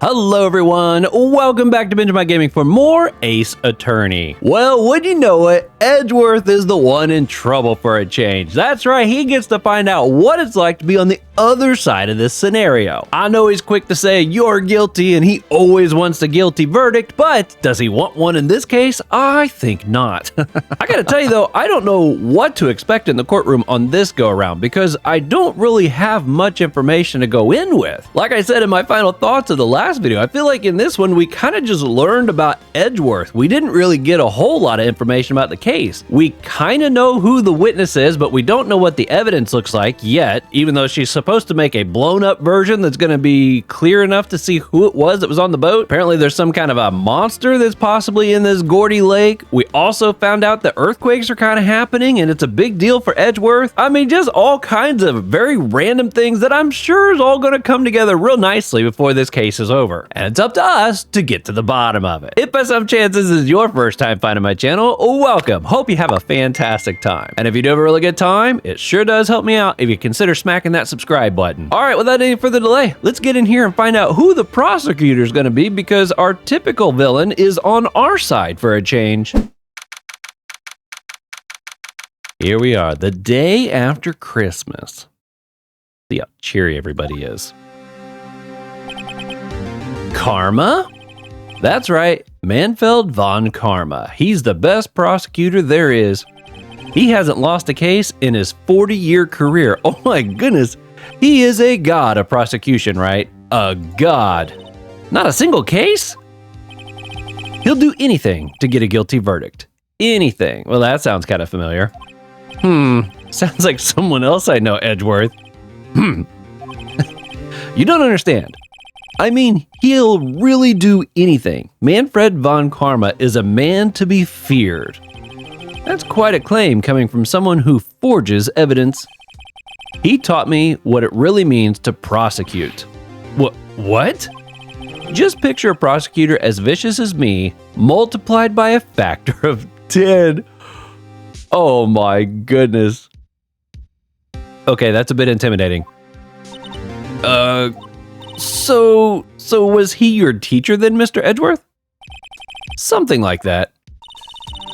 Hello everyone, welcome back to Benjamight Gaming for more Ace Attorney. Well, would you know it, Edgeworth is the one in trouble for a change. That's right, he gets to find out what it's like to be on the other side of this scenario. I know he's quick to say you're guilty and he always wants a guilty verdict, but does he want one in this case? I think not. I gotta tell you though, I don't know what to expect in the courtroom on this go around because I don't really have much information to go in with. Like I said in my final thoughts of the last video, I feel like in this one we kind of just learned about Edgeworth. We didn't really get a whole lot of information about the case. We kind of know who the witness is, but we don't know what the evidence looks like yet, even though she's supposed to make a blown up version that's going to be clear enough to see who it was that was on the boat. Apparently there's some kind of a monster that's possibly in this Gordy Lake. We also found out that earthquakes are kind of happening and it's a big deal for Edgeworth. I mean, just all kinds of very random things that I'm sure is all going to come together real nicely before this case is over. And it's up to us to get to the bottom of it. If by some chance this is your first time finding my channel, welcome. Hope you have a fantastic time. And if you do have a really good time, it sure does help me out if you consider smacking that subscribe button. All right, without any further delay, let's get in here and find out who the prosecutor is going to be because our typical villain is on our side for a change. Here we are, the day after Christmas. See how cheery everybody is. Karma? That's right, Manfred von Karma. He's the best prosecutor there is. He hasn't lost a case in his 40-year career. Oh my goodness, he is a god of prosecution, right? A god. Not a single case? He'll do anything to get a guilty verdict. Anything. Well, that sounds kind of familiar. Sounds like someone else I know, Edgeworth. You don't understand. I mean, he'll really do anything. Manfred von Karma is a man to be feared. That's quite a claim coming from someone who forges evidence. He taught me what it really means to prosecute. What? Just picture a prosecutor as vicious as me, multiplied by a factor of 10. Oh my goodness. Okay, that's a bit intimidating. So was he your teacher then, Mr. Edgeworth? Something like that.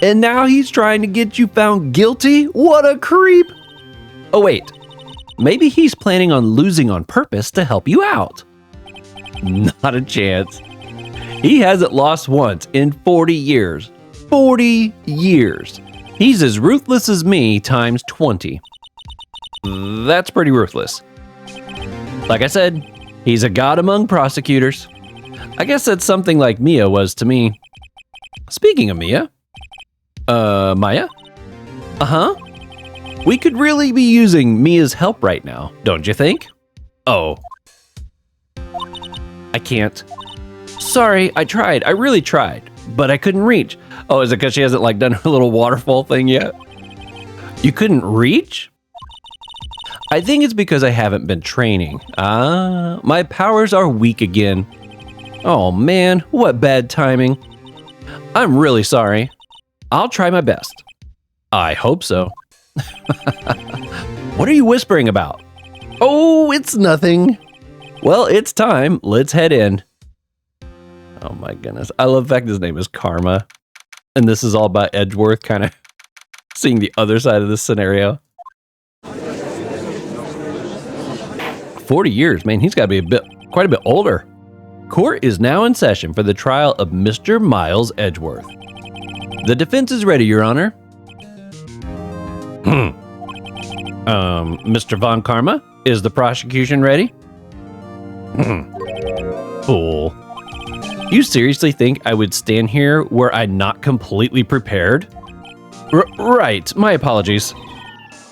And now he's trying to get you found guilty? What a creep! Oh wait, maybe he's planning on losing on purpose to help you out. Not a chance. He hasn't lost once in 40 years. 40 years. He's as ruthless as me times 20. That's pretty ruthless. Like I said, he's a god among prosecutors. I guess that's something like Mia was to me. Speaking of Mia, Maya? Uh-huh. We could really be using Mia's help right now, don't you think? Oh. I can't. Sorry, I tried. I really tried, but I couldn't reach. Oh, is it because she hasn't like done her little waterfall thing yet? You couldn't reach? I think it's because I haven't been training. My powers are weak again. Oh man, what bad timing. I'm really sorry. I'll try my best. I hope so. What are you whispering about? Oh, it's nothing. Well, it's time. Let's head in. Oh my goodness. I love the fact his name is Karma. And this is all about Edgeworth kind of seeing the other side of this scenario. 40 years, man, he's got to be quite a bit older. Court is now in session for the trial of Mr. Miles Edgeworth. The defense is ready, Your Honor. Mr. von Karma, is the prosecution ready? Fool. You seriously think I would stand here were I not completely prepared? Right, my apologies.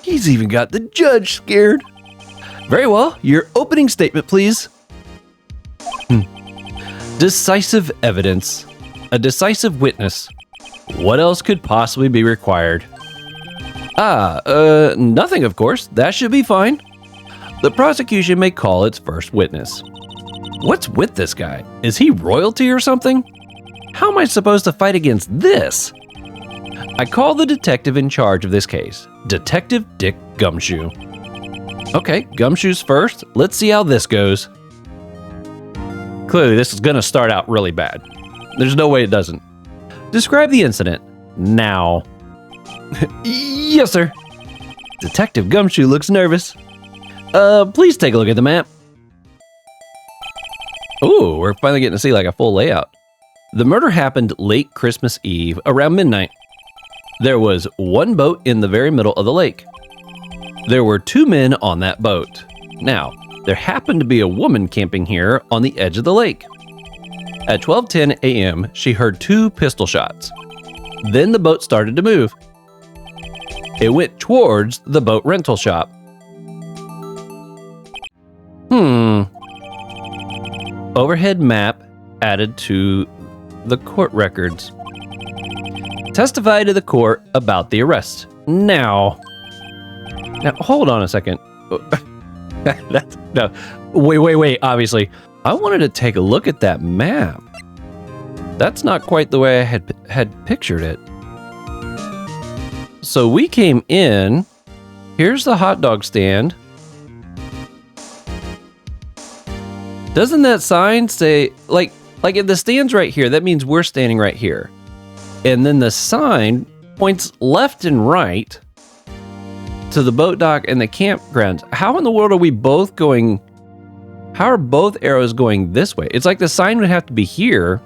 He's even got the judge scared. Very well, your opening statement, please. Decisive evidence. A decisive witness. What else could possibly be required? Nothing, of course. That should be fine. The prosecution may call its first witness. What's with this guy? Is he royalty or something? How am I supposed to fight against this? I call the detective in charge of this case, Detective Dick Gumshoe. Okay, Gumshoe's first. Let's see how this goes. Clearly, this is going to start out really bad. There's no way it doesn't. Describe the incident now. Yes, sir. Detective Gumshoe looks nervous. Please take a look at the map. Ooh, we're finally getting to see like a full layout. The murder happened late Christmas Eve around midnight. There was one boat in the very middle of the lake. There were 2 men on that boat. Now, there happened to be a woman camping here on the edge of the lake. At 12:10 a.m., she heard 2 pistol shots. Then the boat started to move. It went towards the boat rental shop. Overhead map added to the court records. Testify to the court about the arrest. Now, hold on a second. No, wait, obviously. I wanted to take a look at that map. That's not quite the way I had pictured it. So we came in. Here's the hot dog stand. Doesn't that sign say, like if the stand's right here, that means we're standing right here. And then the sign points left and right to the boat dock and the campgrounds. How in the world are we both going? How are both arrows going this way? It's like the sign would have to be here.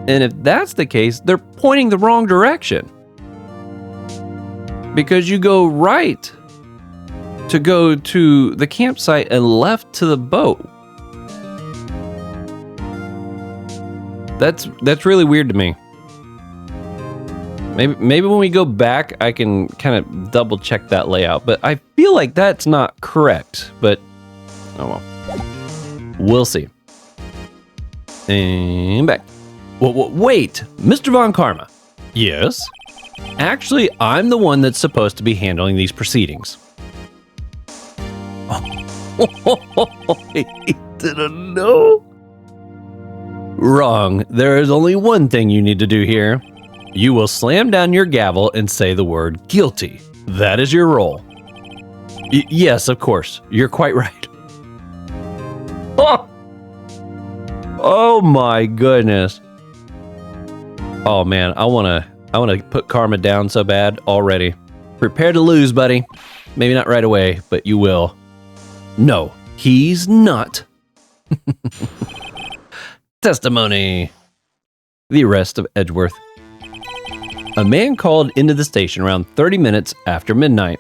And if that's the case, they're pointing the wrong direction. Because you go right to go to the campsite and left to the boat. That's really weird to me. Maybe when we go back, I can kind of double check that layout, but I feel like that's not correct, but oh well. We'll see. And back. Wait, Mr. Von Karma. Yes? Actually, I'm the one that's supposed to be handling these proceedings. He didn't know? Wrong. There is only one thing you need to do here. You will slam down your gavel and say the word guilty. That is your role. Yes, of course. You're quite right. Oh my goodness. Oh man, I want to put karma down so bad already. Prepare to lose, buddy. Maybe not right away, but you will. No, he's not. Testimony. The arrest of Edgeworth. A man called into the station around 30 minutes after midnight.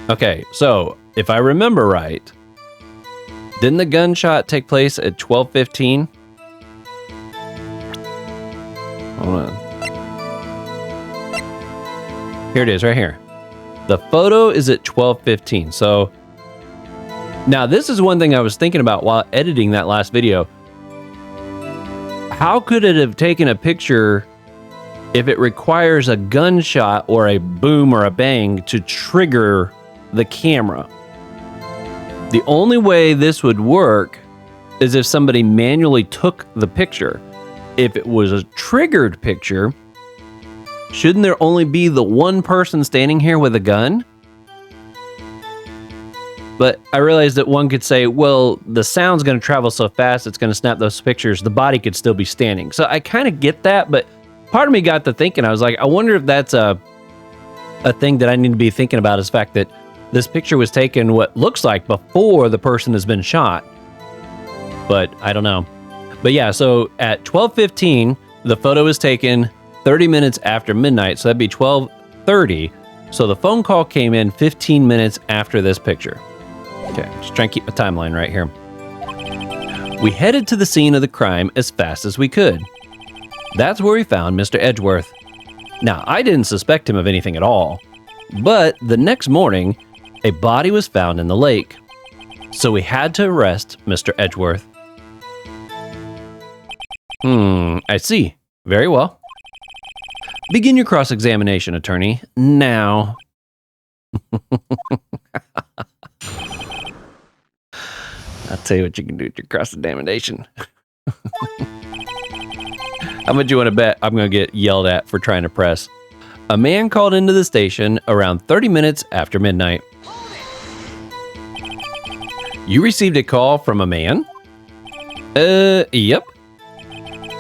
Okay, so if I remember right, didn't the gunshot take place at 12:15? Hold on. Here it is, right here. The photo is at 12:15. So now this is one thing I was thinking about while editing that last video. How could it have taken a picture if it requires a gunshot or a boom or a bang to trigger the camera? The only way this would work is if somebody manually took the picture. If it was a triggered picture, shouldn't there only be the one person standing here with a gun? But I realized that one could say, well, the sound's going to travel so fast, it's going to snap those pictures. The body could still be standing. So I kind of get that, but part of me got to thinking. I was like, I wonder if that's a thing that I need to be thinking about, is the fact that this picture was taken what looks like before the person has been shot. But I don't know. But yeah, so at 12:15, the photo was taken 30 minutes after midnight. So that'd be 12:30. So the phone call came in 15 minutes after this picture. Okay, just trying to keep my timeline right here. We headed to the scene of the crime as fast as we could. That's where we found Mr. Edgeworth. Now, I didn't suspect him of anything at all, but the next morning, a body was found in the lake. So we had to arrest Mr. Edgeworth. I see. Very well. Begin your cross-examination, attorney. Now. I'll tell you what you can do with your cross-examination. How much you want to bet I'm going to get yelled at for trying to press? A man called into the station around 30 minutes after midnight. You received a call from a man? Yep.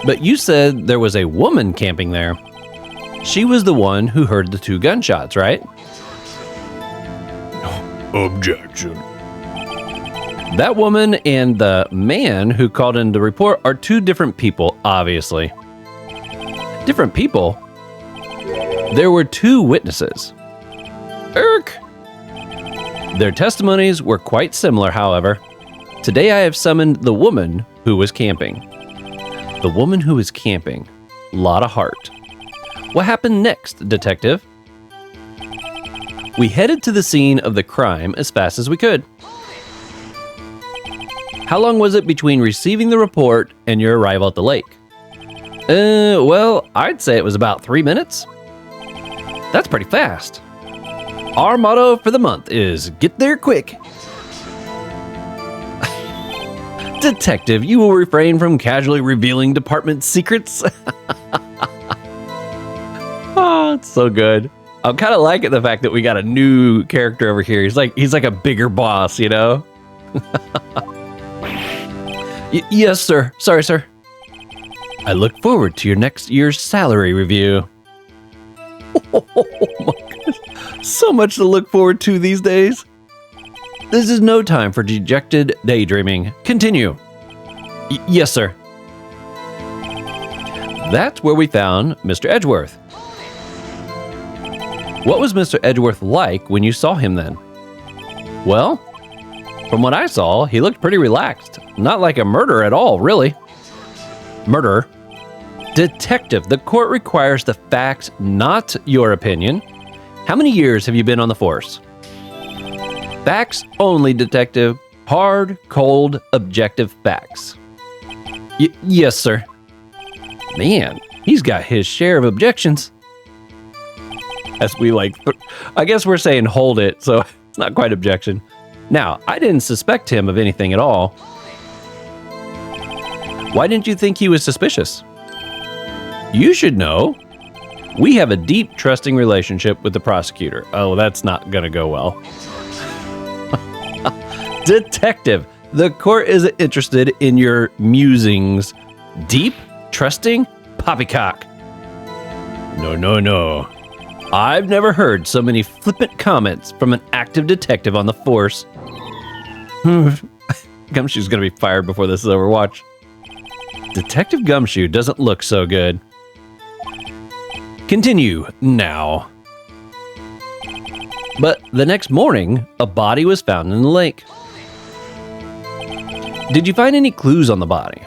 But you said there was a woman camping there. She was the one who heard the 2 gunshots, right? Objection. That woman and the man who called in the report are 2 different people, obviously. Different people? There were 2 witnesses. Irk! Their testimonies were quite similar, however. Today I have summoned the woman who was camping. The woman who was camping. Lot of heart. What happened next, detective? We headed to the scene of the crime as fast as we could. How long was it between receiving the report and your arrival at the lake? Well, I'd say it was about 3 minutes. That's pretty fast. Our motto for the month is get there quick. Detective, you will refrain from casually revealing department secrets. Oh, it's so good. I'm kind of liking the fact that we got a new character over here. He's like a bigger boss, you know? Yes, sir. Sorry, sir. I look forward to your next year's salary review. Oh my goodness. So much to look forward to these days. This is no time for dejected daydreaming. Continue. Yes, sir. That's where we found Mr. Edgeworth. What was Mr. Edgeworth like when you saw him then? Well, from what I saw, he looked pretty relaxed. Not like a murderer at all, really. Murderer? Detective, the court requires the facts, not your opinion. How many years have you been on the force? Facts only, detective. Hard, cold, objective facts. Yes, sir. Man, he's got his share of objections. As we I guess we're saying hold it, so it's not quite objection. Now, I didn't suspect him of anything at all. Why didn't you think he was suspicious? You should know. We have a deep, trusting relationship with the prosecutor. Oh, that's not gonna go well. Detective, the court is interested in your musings. Deep, trusting, poppycock. No. I've never heard so many flippant comments from an active detective on the force. Gumshoe's gonna be fired before this is over. Watch. Detective Gumshoe doesn't look so good. Continue now. But the next morning, a body was found in the lake. Did you find any clues on the body?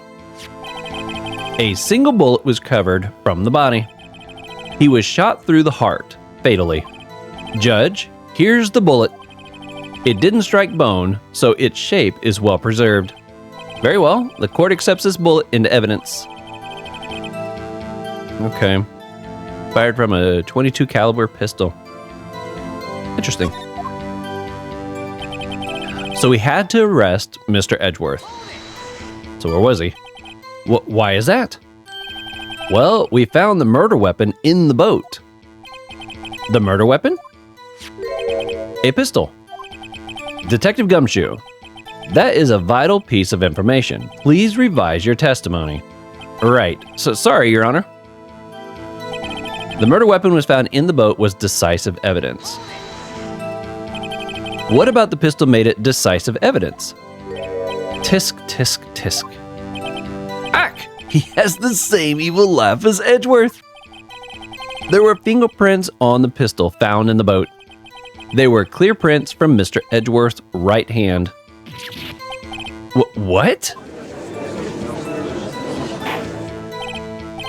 A single bullet was covered from the body. He was shot through the heart, fatally. Judge, here's the bullet. It didn't strike bone, so its shape is well preserved. Very well, the court accepts this bullet into evidence. Okay. Fired from a .22 caliber pistol. Interesting. So we had to arrest Mr. Edgeworth. So where was he? Why is that? Well, we found the murder weapon in the boat. The murder weapon? A pistol. Detective Gumshoe, that is a vital piece of information. Please revise your testimony. Right. So sorry, Your Honor. The murder weapon was found in the boat was decisive evidence. What about the pistol made it decisive evidence? Tisk, tisk, tisk. Ack! He has the same evil laugh as Edgeworth. There were fingerprints on the pistol found in the boat. They were clear prints from Mr. Edgeworth's right hand. What?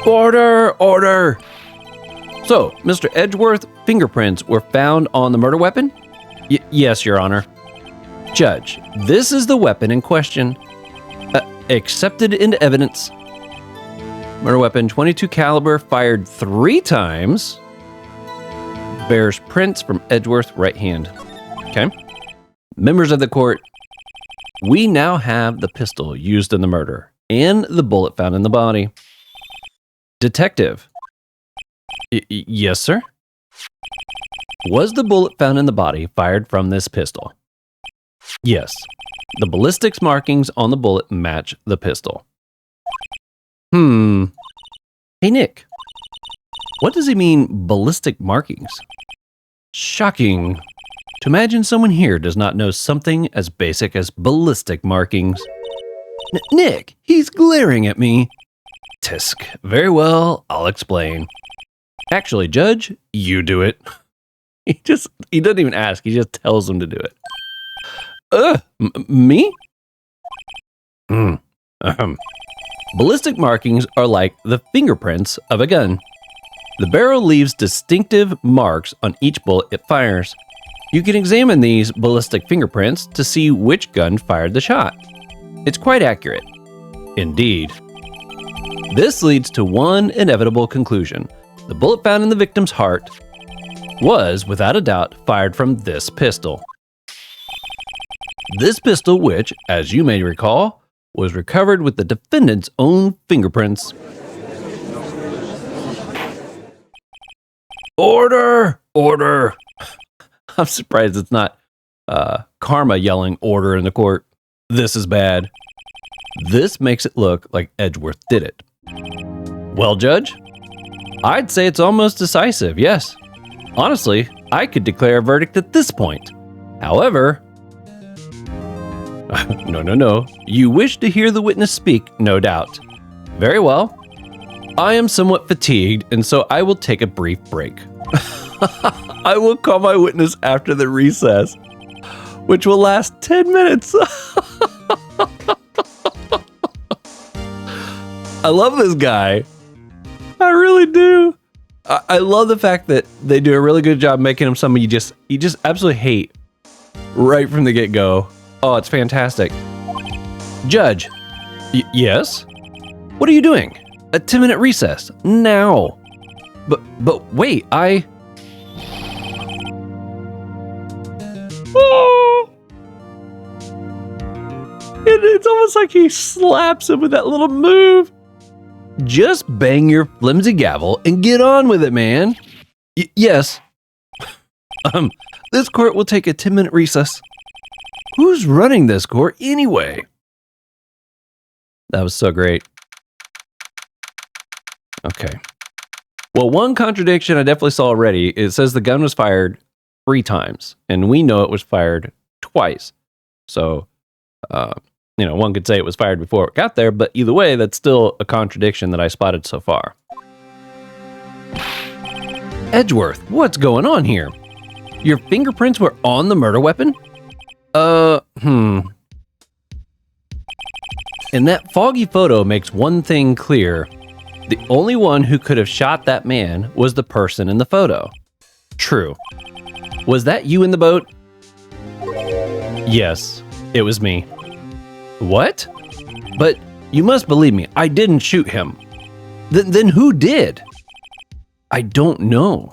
Order! So, Mr. Edgeworth's fingerprints were found on the murder weapon? Yes, Your Honor. Judge, this is the weapon in question. Accepted into evidence. Murder weapon, .22 caliber, fired 3 times. Bears prints from Edgeworth's right hand. Okay. Members of the court, we now have the pistol used in the murder and the bullet found in the body. Detective. Yes, sir? Was the bullet found in the body fired from this pistol? Yes. The ballistics markings on the bullet match the pistol. Hey, Nick. What does he mean, ballistic markings? Shocking. To imagine someone here does not know something as basic as ballistic markings. Nick, he's glaring at me. Tisk. Very well, I'll explain. Actually, Judge, you do it. He doesn't even ask, he just tells him to do it. Me? Ballistic markings are like the fingerprints of a gun. The barrel leaves distinctive marks on each bullet it fires. You can examine these ballistic fingerprints to see which gun fired the shot. It's quite accurate. Indeed. This leads to one inevitable conclusion. The bullet found in the victim's heart was, without a doubt, fired from this pistol. This pistol, which, as you may recall, was recovered with the defendant's own fingerprints. Order! Order! I'm surprised it's not Karma yelling order in the court. This is bad. This makes it look like Edgeworth did it. Well, Judge, I'd say it's almost decisive, yes. Honestly, I could declare a verdict at this point. However, no. You wish to hear the witness speak, no doubt. Very well. I am somewhat fatigued, and so I will take a brief break. I will call my witness after the recess, which will last 10 minutes. I love this guy. I really do. I love the fact that they do a really good job making him someone you just absolutely hate right from the get-go. Oh, it's fantastic. Judge. Yes? What are you doing? A 10-minute recess. Now. But wait, Oh! It's almost like he slaps him with that little move. Just bang your flimsy gavel and get on with it, man. Yes. This court will take a 10-minute recess. Who's running this court anyway? That was so great. Okay. Well, one contradiction I definitely saw already. It says the gun was fired 3 times, and we know it was fired twice. So, one could say it was fired before it got there, but either way, that's still a contradiction that I spotted so far. Edgeworth, what's going on here? Your fingerprints were on the murder weapon? And that foggy photo makes one thing clear. The only one who could have shot that man was the person in the photo. True. Was that you in the boat? Yes, it was me. What? But you must believe me, I didn't shoot him. Then who did? I don't know.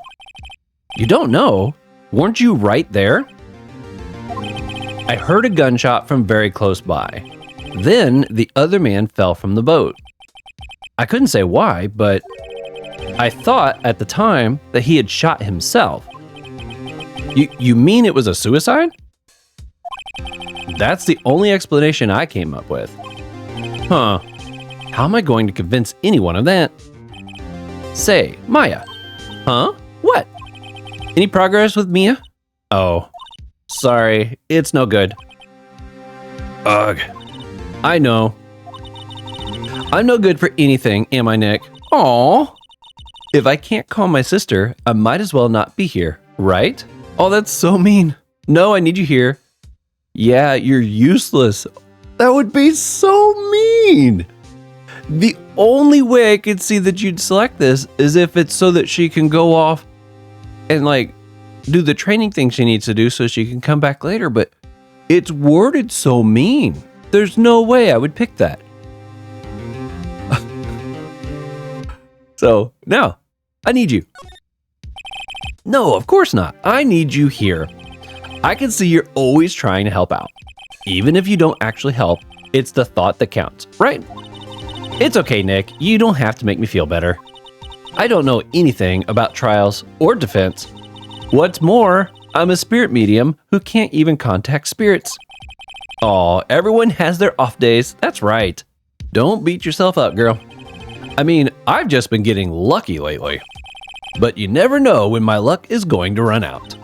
You don't know? Weren't you right there? I heard a gunshot from very close by. Then the other man fell from the boat. I couldn't say why, but I thought at the time that he had shot himself. You mean it was a suicide? That's the only explanation I came up with. Huh. How am I going to convince anyone of that? Say, Maya. Huh? What? Any progress with Mia? Oh. Sorry, it's no good. Ugh. I know. I'm no good for anything, am I, Nick? Aww. If I can't call my sister, I might as well not be here, right? Oh, that's so mean. No, I need you here. Yeah, you're useless. That would be so mean. The only way I could see that you'd select this is if it's so that she can go off and do the training thing she needs to do so she can come back later, but it's worded so mean. There's no way I would pick that. So, no, I need you. No, of course not. I need you here. I can see you're always trying to help out. Even if you don't actually help, it's the thought that counts, right? It's okay, Nick. You don't have to make me feel better. I don't know anything about trials or defense. What's more, I'm a spirit medium who can't even contact spirits. Aw, everyone has their off days. That's right. Don't beat yourself up, girl. I mean, I've just been getting lucky lately. But you never know when my luck is going to run out.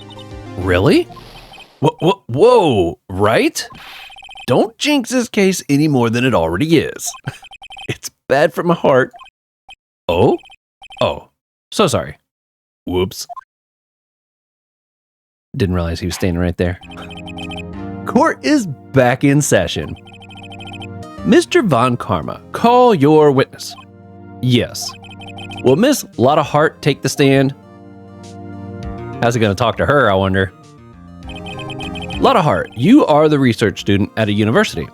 Really? Whoa, right? Don't jinx this case any more than it already is. It's bad for my heart. Oh, so sorry. Whoops. Didn't realize he was standing right there. Court is back in session. Mr. Von Karma, call your witness. Yes. Will Miss Lotta Hart take the stand? How's he going to talk to her, I wonder? Lotta Hart, you are the research student at a university.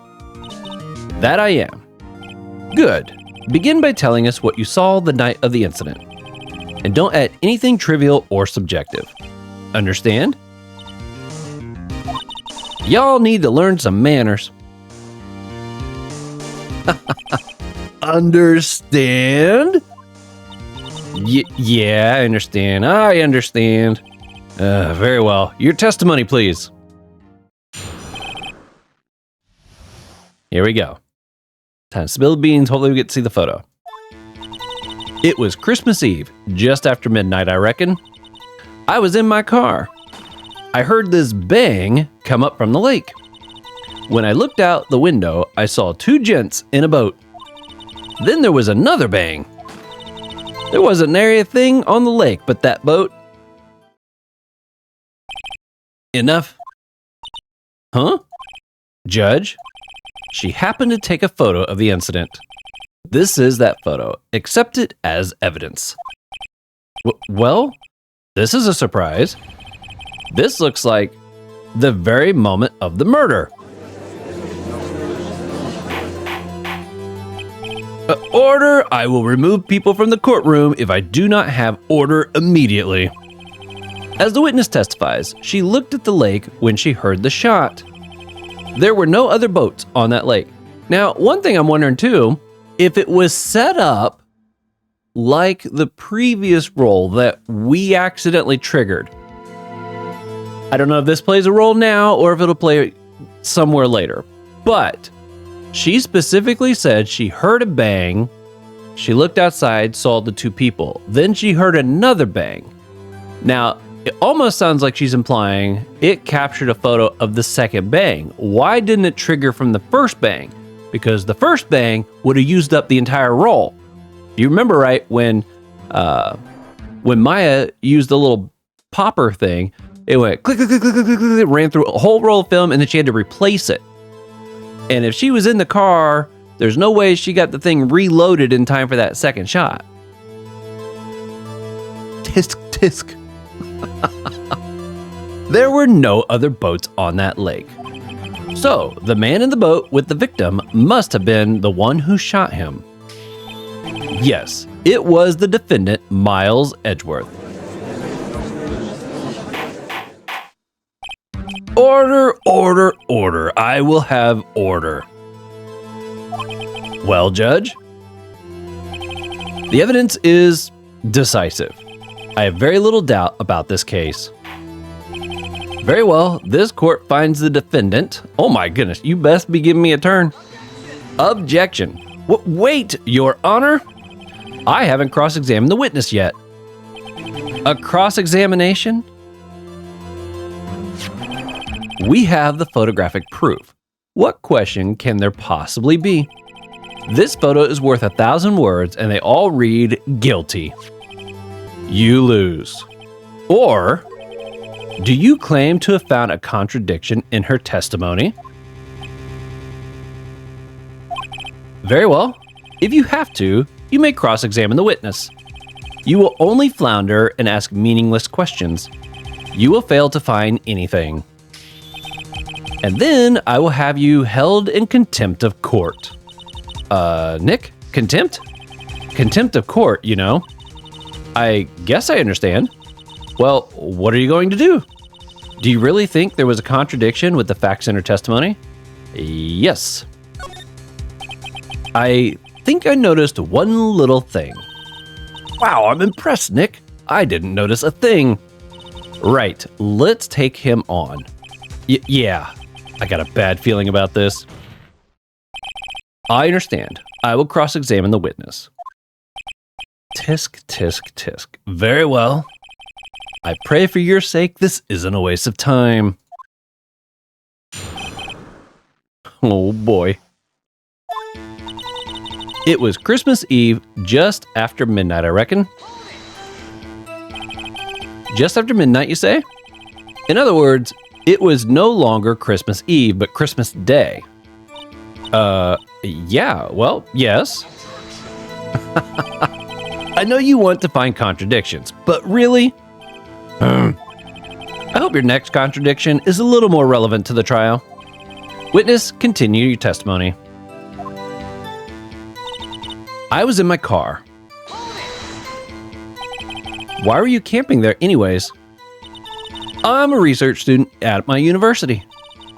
That I am. Good. Begin by telling us what you saw the night of the incident. And don't add anything trivial or subjective. Understand? Y'all need to learn some manners. Understand? Yeah, I understand. I understand. Very well. Your testimony, please. Here we go. Time to spill the beans. Hopefully we get to see the photo. It was Christmas Eve, just after midnight, I reckon. I was in my car. I heard this bang come up from the lake. When I looked out the window, I saw two gents in a boat. Then there was another bang. There wasn't nary a thing on the lake but that boat. Enough. Huh? Judge, she happened to take a photo of the incident. This is that photo. Accept it as evidence. Well, this is a surprise. This looks like the very moment of the murder. Order! I will remove people from the courtroom if I do not have order immediately. As the witness testifies, she looked at the lake when she heard the shot. There were no other boats on that lake. Now, one thing I'm wondering too, if it was set up like the previous roll that we accidentally triggered. I don't know if this plays a role now or if it'll play somewhere later, but she specifically said she heard a bang. She looked outside, saw the two people. Then she heard another bang. Now, it almost sounds like she's implying it captured a photo of the second bang. Why didn't it trigger from the first bang? Because the first bang would have used up the entire roll. You remember, right, when Maya used the little popper thing, it went click, click, click, click, click, click, click, it ran through a whole roll of film, and then she had to replace it. And if she was in the car, there's no way she got the thing reloaded in time for that second shot. Tisk, tisk. There were no other boats on that lake. So, the man in the boat with the victim must have been the one who shot him. Yes, it was the defendant, Miles Edgeworth. Order, order, order. I will have order. Well, Judge, the evidence is decisive. I have very little doubt about this case. Very well, this court finds the defendant. Oh my goodness, you best be giving me a turn. Objection. Wait, Your Honor. I haven't cross-examined the witness yet. A cross-examination? We have the photographic proof. What question can there possibly be? This photo is worth 1,000 words and they all read guilty. You lose. Or, do you claim to have found a contradiction in her testimony? Very well. If you have to, you may cross-examine the witness. You will only flounder and ask meaningless questions. You will fail to find anything. And then I will have you held in contempt of court. Nick? Contempt? Contempt of court, you know. I guess I understand. Well, what are you going to do? Do you really think there was a contradiction with the facts in her testimony? Yes. I think I noticed one little thing. Wow, I'm impressed, Nick. I didn't notice a thing. Right, let's take him on. Yeah. I got a bad feeling about this. I understand. I will cross-examine the witness. Tisk, tisk, tisk. Very well. I pray for your sake this isn't a waste of time. Oh boy. It was Christmas Eve, just after midnight, I reckon. Just after midnight, you say? In other words, it was no longer Christmas Eve, but Christmas Day. Yeah, well, yes. I know you want to find contradictions, but really? I hope your next contradiction is a little more relevant to the trial. Witness, continue your testimony. I was in my car. Why were you camping there anyways? I'm a research student at my university.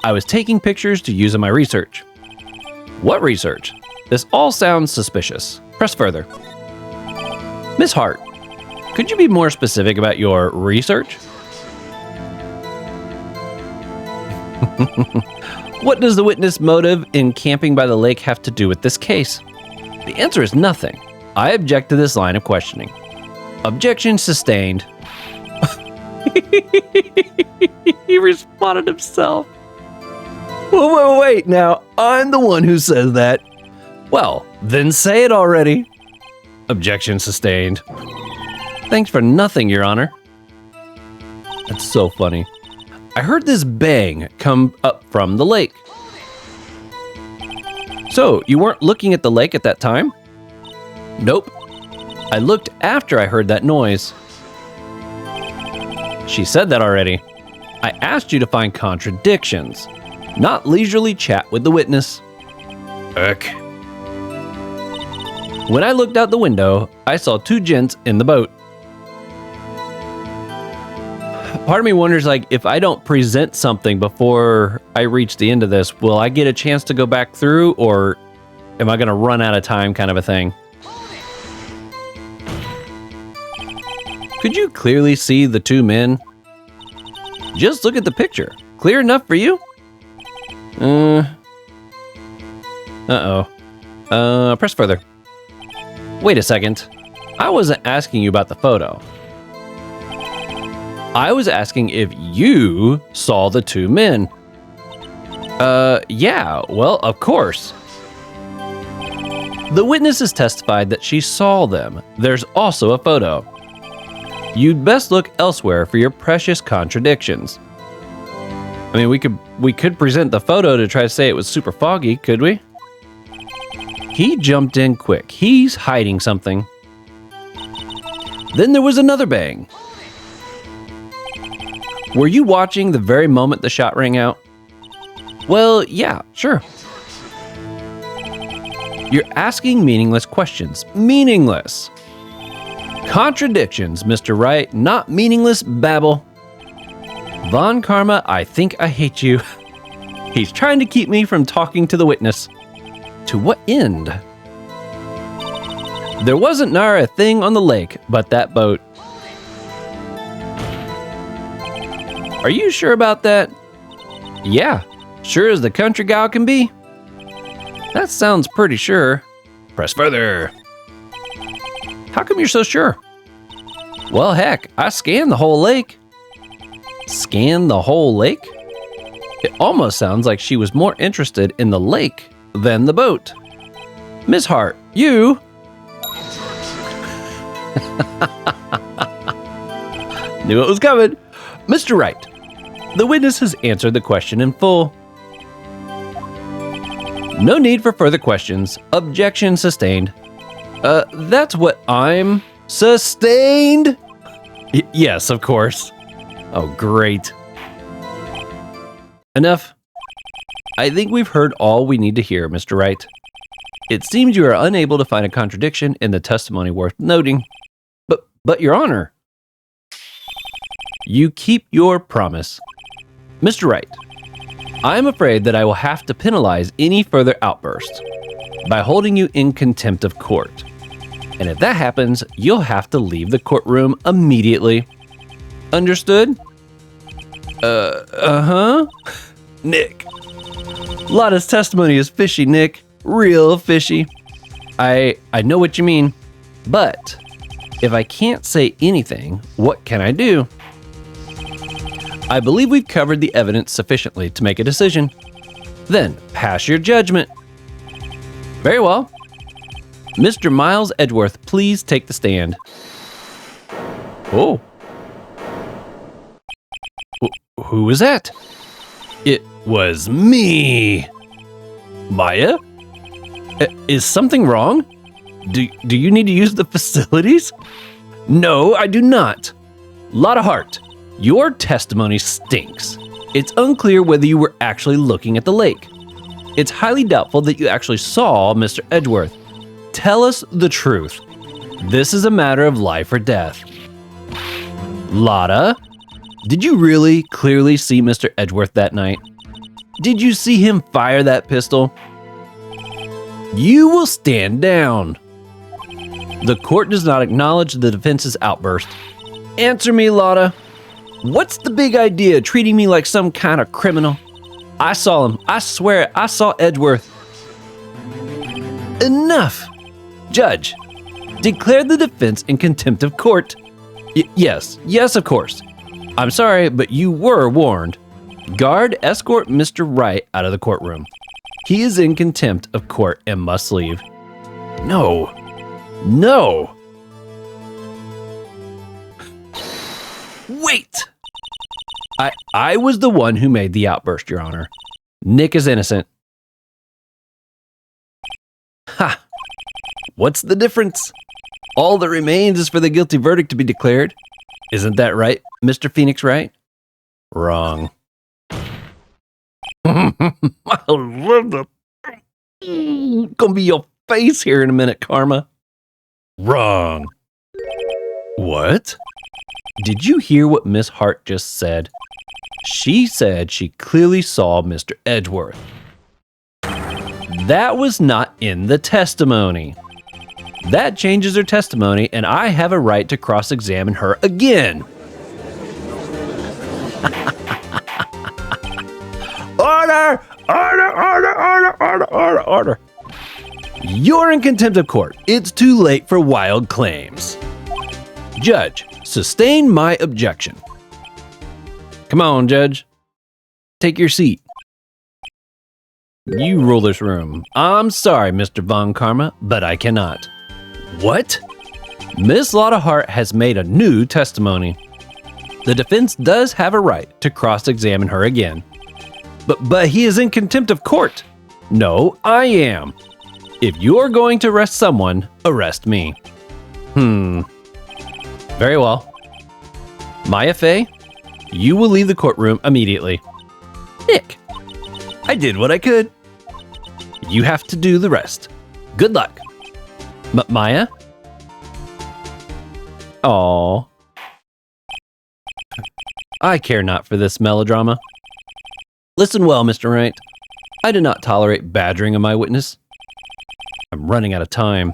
I was taking pictures to use in my research. What research? This all sounds suspicious. Press further. Miss Hart, could you be more specific about your research? What does the witness' motive in camping by the lake have to do with this case? The answer is nothing. I object to this line of questioning. Objection sustained. He responded himself. Wait, now, I'm the one who says that. Well, then say it already. Objection sustained. Thanks for nothing, Your Honor. That's so funny. I heard this bang come up from the lake. So, you weren't looking at the lake at that time? Nope. I looked after I heard that noise. She said that already. I asked you to find contradictions, not leisurely chat with the witness. Ugh. When I looked out the window, I saw two gents in the boat. Part of me wonders, like, if I don't present something before I reach the end of this, will I get a chance to go back through, or am I going to run out of time kind of a thing? Could you clearly see the two men? Just look at the picture. Clear enough for you? Press further. Wait a second. I wasn't asking you about the photo. I was asking if you saw the two men. Yeah, well, of course. The witness has testified that she saw them. There's also a photo. You'd best look elsewhere for your precious contradictions. I mean, we could present the photo to try to say it was super foggy, could we? He jumped in quick. He's hiding something. Then there was another bang. Were you watching the very moment the shot rang out? Well, yeah, sure. You're asking meaningless questions. Meaningless. Contradictions, Mr. Wright, not meaningless babble. Von Karma, I think I hate you. He's trying to keep me from talking to the witness. To what end? There wasn't nigh a thing on the lake but that boat. Are you sure about that? Yeah, sure as the country gal can be. That sounds pretty sure. Press further. How come you're so sure? Well, heck, I scanned the whole lake. Scanned the whole lake? It almost sounds like she was more interested in the lake than the boat. Miss Hart, you... Knew it was coming. Mr. Wright, the witness has answered the question in full. No need for further questions. Objection sustained. That's what I'm... Sustained? Yes, of course. Oh, great. Enough. I think we've heard all we need to hear, Mr. Wright. It seems you are unable to find a contradiction in the testimony worth noting. But Your Honor, you keep your promise. Mr. Wright, I am afraid that I will have to penalize any further outbursts by holding you in contempt of court. And if that happens, you'll have to leave the courtroom immediately. Understood? Uh-huh. Nick, Lotta's testimony is fishy, Nick. Real fishy. I know what you mean, but if I can't say anything, what can I do? I believe we've covered the evidence sufficiently to make a decision. Then pass your judgment. Very well. Mr. Miles Edgeworth, please take the stand. Oh. Who was that? It was me. Maya? Is something wrong? Do you need to use the facilities? No, I do not. Lotta Hart, your testimony stinks. It's unclear whether you were actually looking at the lake. It's highly doubtful that you actually saw Mr. Edgeworth. Tell us the truth. This is a matter of life or death. Lotta, did you really clearly see Mr. Edgeworth that night? Did you see him fire that pistol? You will stand down. The court does not acknowledge the defense's outburst. Answer me, Lotta. What's the big idea treating me like some kind of criminal? I saw him. I swear it. I saw Edgeworth. Enough. Judge, declare the defense in contempt of court. Yes, of course. I'm sorry, but you were warned. Guard, escort Mr. Wright out of the courtroom. He is in contempt of court and must leave. No. Wait! I was the one who made the outburst, Your Honor. Nick is innocent. Ha! What's the difference? All that remains is for the guilty verdict to be declared. Isn't that right, Mr. Phoenix Wright? Wrong. I love the... Gonna be your face here in a minute, Karma. Wrong. What? Did you hear what Miss Hart just said? She said she clearly saw Mr. Edgeworth. That was not in the testimony. That changes her testimony, and I have a right to cross-examine her again. Order! Order! You're in contempt of court. It's too late for wild claims. Judge, sustain my objection. Come on, Judge. Take your seat. You rule this room. I'm sorry, Mr. Von Karma, but I cannot. What? Miss Lotta Hart has made a new testimony. The defense does have a right to cross-examine her again. But he is in contempt of court. No, I am. If you're going to arrest someone, arrest me. Very well. Maya Fey, you will leave the courtroom immediately. Nick, I did what I could. You have to do the rest. Good luck. Maya? Aww. I care not for this melodrama. Listen well, Mr. Wright. I do not tolerate badgering of my witness. I'm running out of time.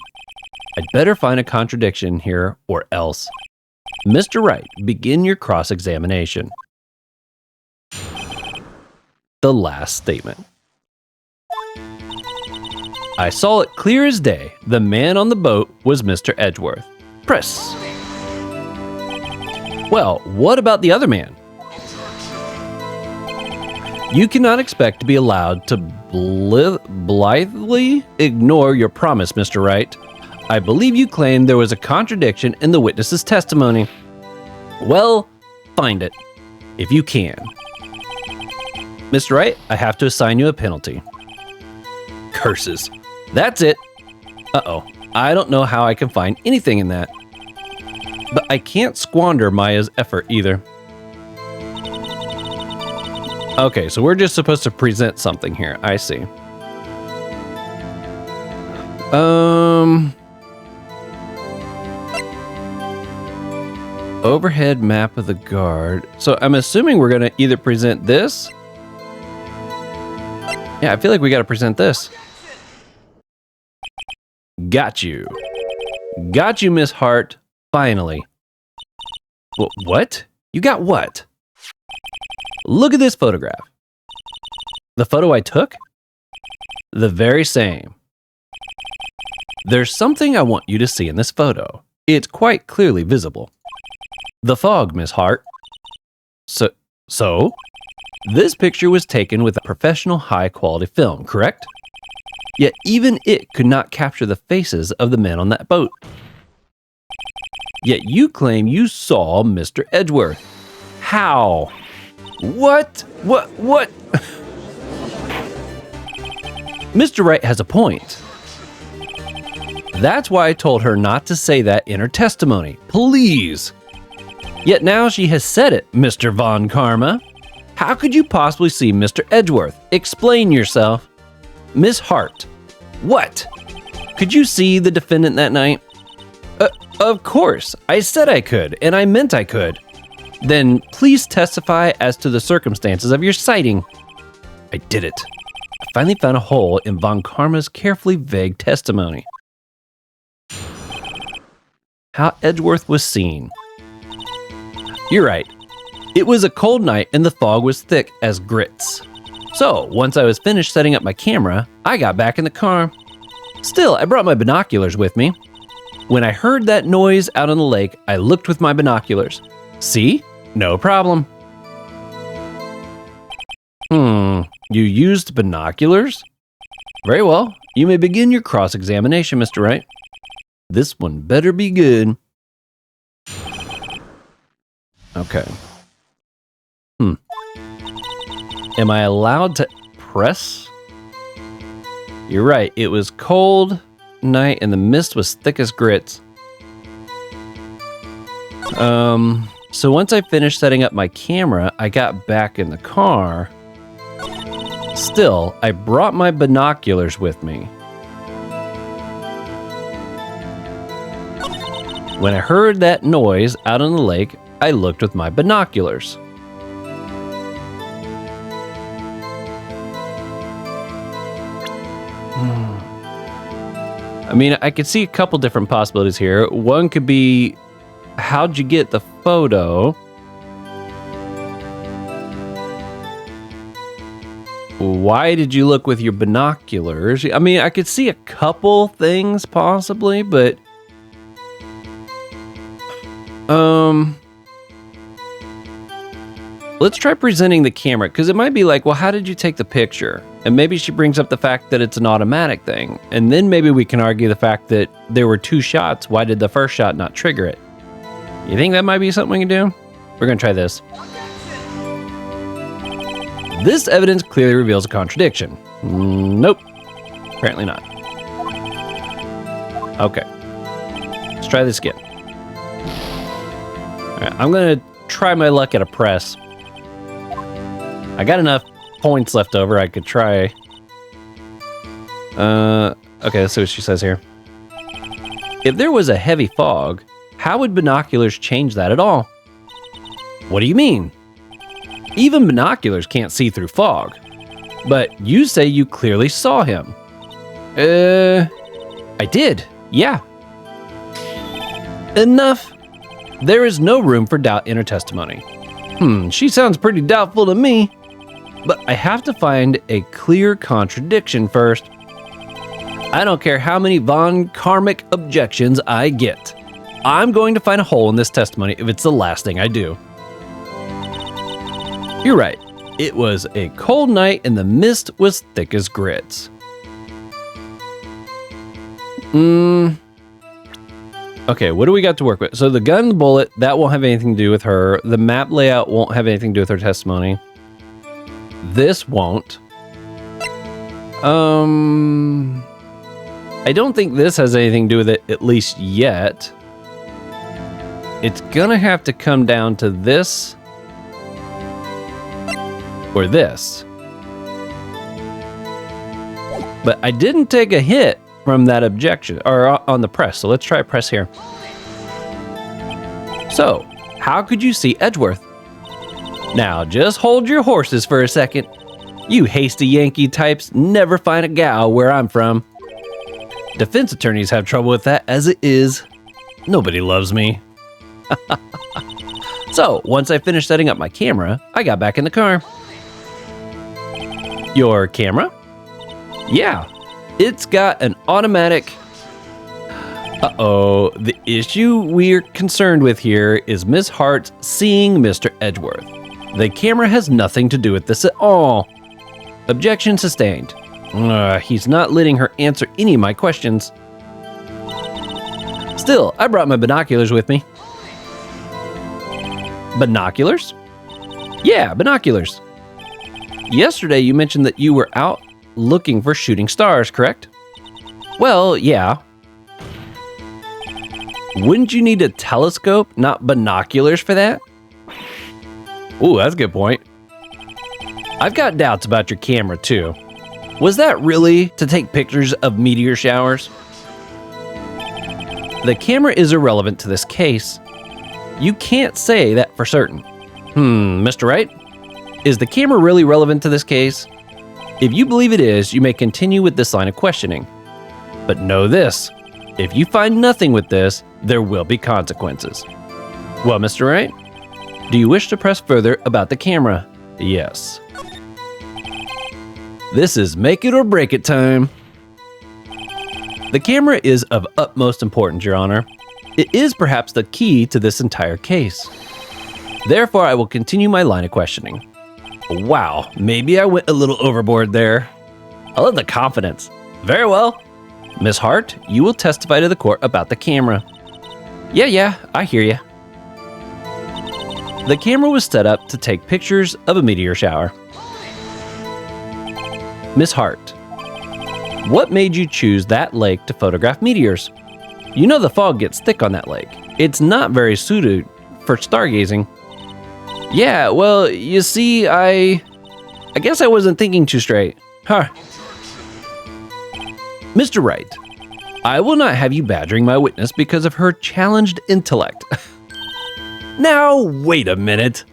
I'd better find a contradiction here or else. Mr. Wright, begin your cross-examination. The last statement. I saw it clear as day. The man on the boat was Mr. Edgeworth. Press. Well, what about the other man? You cannot expect to be allowed to blithely ignore your promise, Mr. Wright. I believe you claimed there was a contradiction in the witness's testimony. Well, find it, if you can. Mr. Wright, I have to assign you a penalty. Curses. That's it. Uh-oh, I don't know how I can find anything in that. But I can't squander Maya's effort either. Okay, so we're just supposed to present something here. I see. Overhead map of the guard. So I'm assuming we're gonna either present this. Yeah, I feel like we gotta present this. Got you. Got you, Miss Hart. Finally. What? You got what? Look at this photograph. The photo I took? The very same. There's something I want you to see in this photo. It's quite clearly visible. The fog, Miss Hart. So? This picture was taken with a professional high-quality film, correct? Yet even it could not capture the faces of the men on that boat. Yet you claim you saw Mr. Edgeworth. How? What? Mr. Wright has a point. That's why I told her not to say that in her testimony. Please. Yet now she has said it, Mr. Von Karma. How could you possibly see Mr. Edgeworth? Explain yourself. Miss Hart. What? Could you see the defendant that night? Of course. I said I could, and I meant I could. Then please testify as to the circumstances of your sighting. I did it. I finally found a hole in Von Karma's carefully vague testimony. How Edgeworth was seen. You're right. It was a cold night and the fog was thick as grits. So, once I was finished setting up my camera, I got back in the car. Still, I brought my binoculars with me. When I heard that noise out on the lake, I looked with my binoculars. See? No problem. You used binoculars? Very well. You may begin your cross-examination, Mr. Wright. This one better be good. Okay. Am I allowed to press? You're right. It was cold night and the mist was thick as grits. So once I finished setting up my camera, I got back in the car. Still, I brought my binoculars with me. When I heard that noise out on the lake, I looked with my binoculars. I mean, I could see a couple different possibilities here. One could be, how'd you get the photo? Why did you look with your binoculars? I mean, I could see a couple things possibly, but let's try presenting the camera, because it might be like, well, how did you take the picture? And maybe she brings up the fact that it's an automatic thing. And then maybe we can argue the fact that there were two shots. Why did the first shot not trigger it? You think that might be something we can do? We're going to try this. This evidence clearly reveals a contradiction. Nope. Apparently not. Okay. Let's try this again. All right, I'm going to try my luck at a press. I got enough points left over. I could try. Okay, let's see what she says here. If there was a heavy fog, how would binoculars change that at all? What do you mean? Even binoculars can't see through fog. But you say you clearly saw him. I did, yeah. Enough. There is no room for doubt in her testimony. She sounds pretty doubtful to me. But I have to find a clear contradiction first. I don't care how many Von Karmic objections I get. I'm going to find a hole in this testimony if it's the last thing I do. You're right. It was a cold night and the mist was thick as grits. Okay, what do we got to work with? So the gun and the bullet, that won't have anything to do with her. The map layout won't have anything to do with her testimony. This won't. I don't think this has anything to do with it, at least yet. It's gonna have to come down to this or this. But I didn't take a hit from that objection, or on the press, so let's try press here. So, how could you see Edgeworth? Now, just hold your horses for a second. You hasty Yankee types never find a gal where I'm from. Defense attorneys have trouble with that as it is. Nobody loves me. So, once I finished setting up my camera, I got back in the car. Your camera? Yeah, it's got an automatic... Uh-oh, the issue we're concerned with here is Miss Hart seeing Mr. Edgeworth. The camera has nothing to do with this at all. Objection sustained. He's not letting her answer any of my questions. Still, I brought my binoculars with me. Binoculars? Yeah, binoculars. Yesterday you mentioned that you were out looking for shooting stars, correct? Well, yeah. Wouldn't you need a telescope, not binoculars for that? Ooh, that's a good point. I've got doubts about your camera too. Was that really to take pictures of meteor showers? The camera is irrelevant to this case. You can't say that for certain. Mr. Wright? Is the camera really relevant to this case? If you believe it is, you may continue with this line of questioning. But know this, if you find nothing with this, there will be consequences. Well, Mr. Wright, do you wish to press further about the camera? Yes. This is make it or break it time. The camera is of utmost importance, Your Honor. It is perhaps the key to this entire case. Therefore, I will continue my line of questioning. Wow, maybe I went a little overboard there. I love the confidence. Very well. Miss Hart, you will testify to the court about the camera. Yeah, I hear you. The camera was set up to take pictures of a meteor shower. Miss Hart, what made you choose that lake to photograph meteors? You know the fog gets thick on that lake. It's not very suited for stargazing. Yeah, well, you see, I guess I wasn't thinking too straight. Huh. Mr. Wright, I will not have you badgering my witness because of her challenged intellect. Now, wait a minute.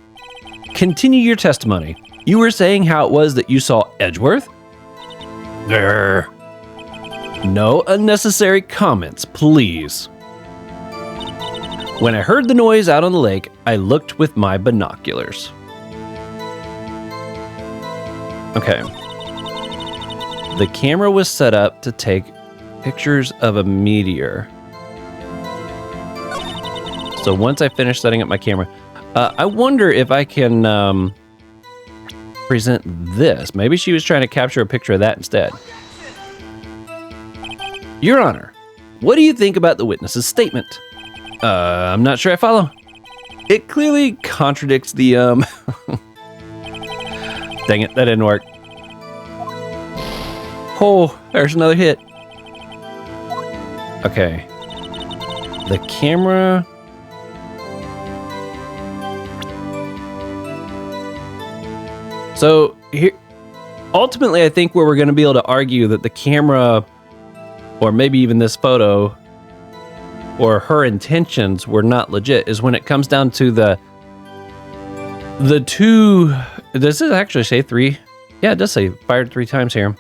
Continue your testimony. You were saying how it was that you saw Edgeworth? Grr. No unnecessary comments, please. When I heard the noise out on the lake, I looked with my binoculars. Okay. The camera was set up to take pictures of a meteor. So once I finish setting up my camera, I wonder if I can present this. Maybe she was trying to capture a picture of that instead. Your Honor, what do you think about the witness's statement? I'm not sure I follow. It clearly contradicts the, Dang it, that didn't work. Oh, there's another hit. Okay. The camera... So, here... Ultimately, I think where we're going to be able to argue that the camera, or maybe even this photo, or her intentions were not legit, is when it comes down to the two... Does it actually say 3? Yeah, it does say fired 3 times here.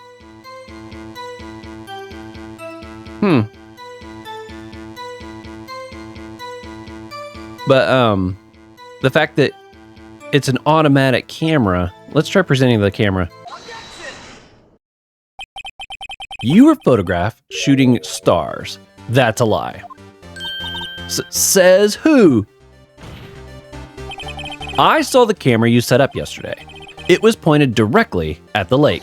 But, the fact that it's an automatic camera... Let's try presenting the camera. You were photographed shooting stars. That's a lie. Says who? I saw the camera you set up yesterday. It was pointed directly at the lake.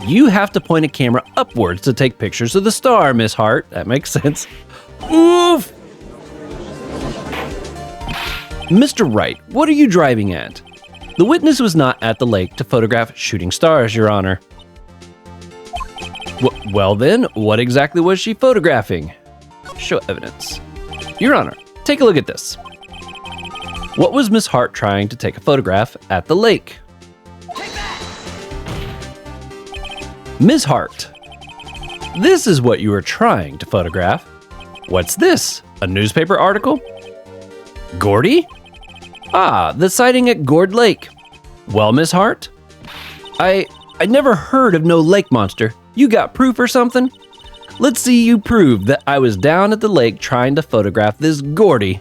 You have to point a camera upwards to take pictures of the star, Miss Hart. That makes sense. Oof! Mr. Wright, what are you driving at? The witness was not at the lake to photograph shooting stars, Your Honor. Well then, what exactly was she photographing? Show evidence. Your Honor, take a look at this. What was Miss Hart trying to take a photograph at the lake? Miss Hart, this is what you were trying to photograph. What's this? A newspaper article? Gordy? Ah, the sighting at Gourd Lake. Well, Miss Hart? I never heard of no lake monster. You got proof or something? Let's see you prove that I was down at the lake trying to photograph this Gordy.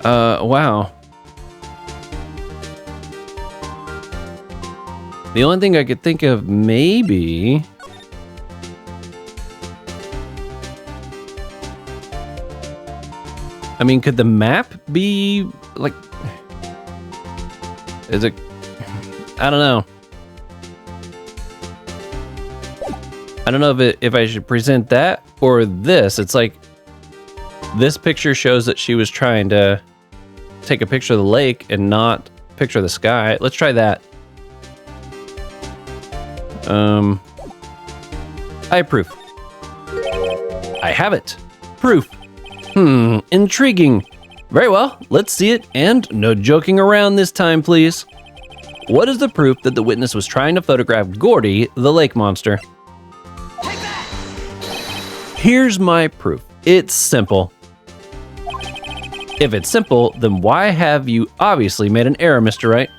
Wow. The only thing I could think of, maybe... I mean, could the map be, like... Is it... I don't know. I don't know if I should present that or this. It's like... This picture shows that she was trying to take a picture of the lake and not picture the sky. Let's try that. I approve. I have it. Proof. Intriguing. Very well, let's see it, and no joking around this time, please. What is the proof that the witness was trying to photograph Gordy, the lake monster? Here's my proof. It's simple. If it's simple, then why have you obviously made an error, Mr. Wright?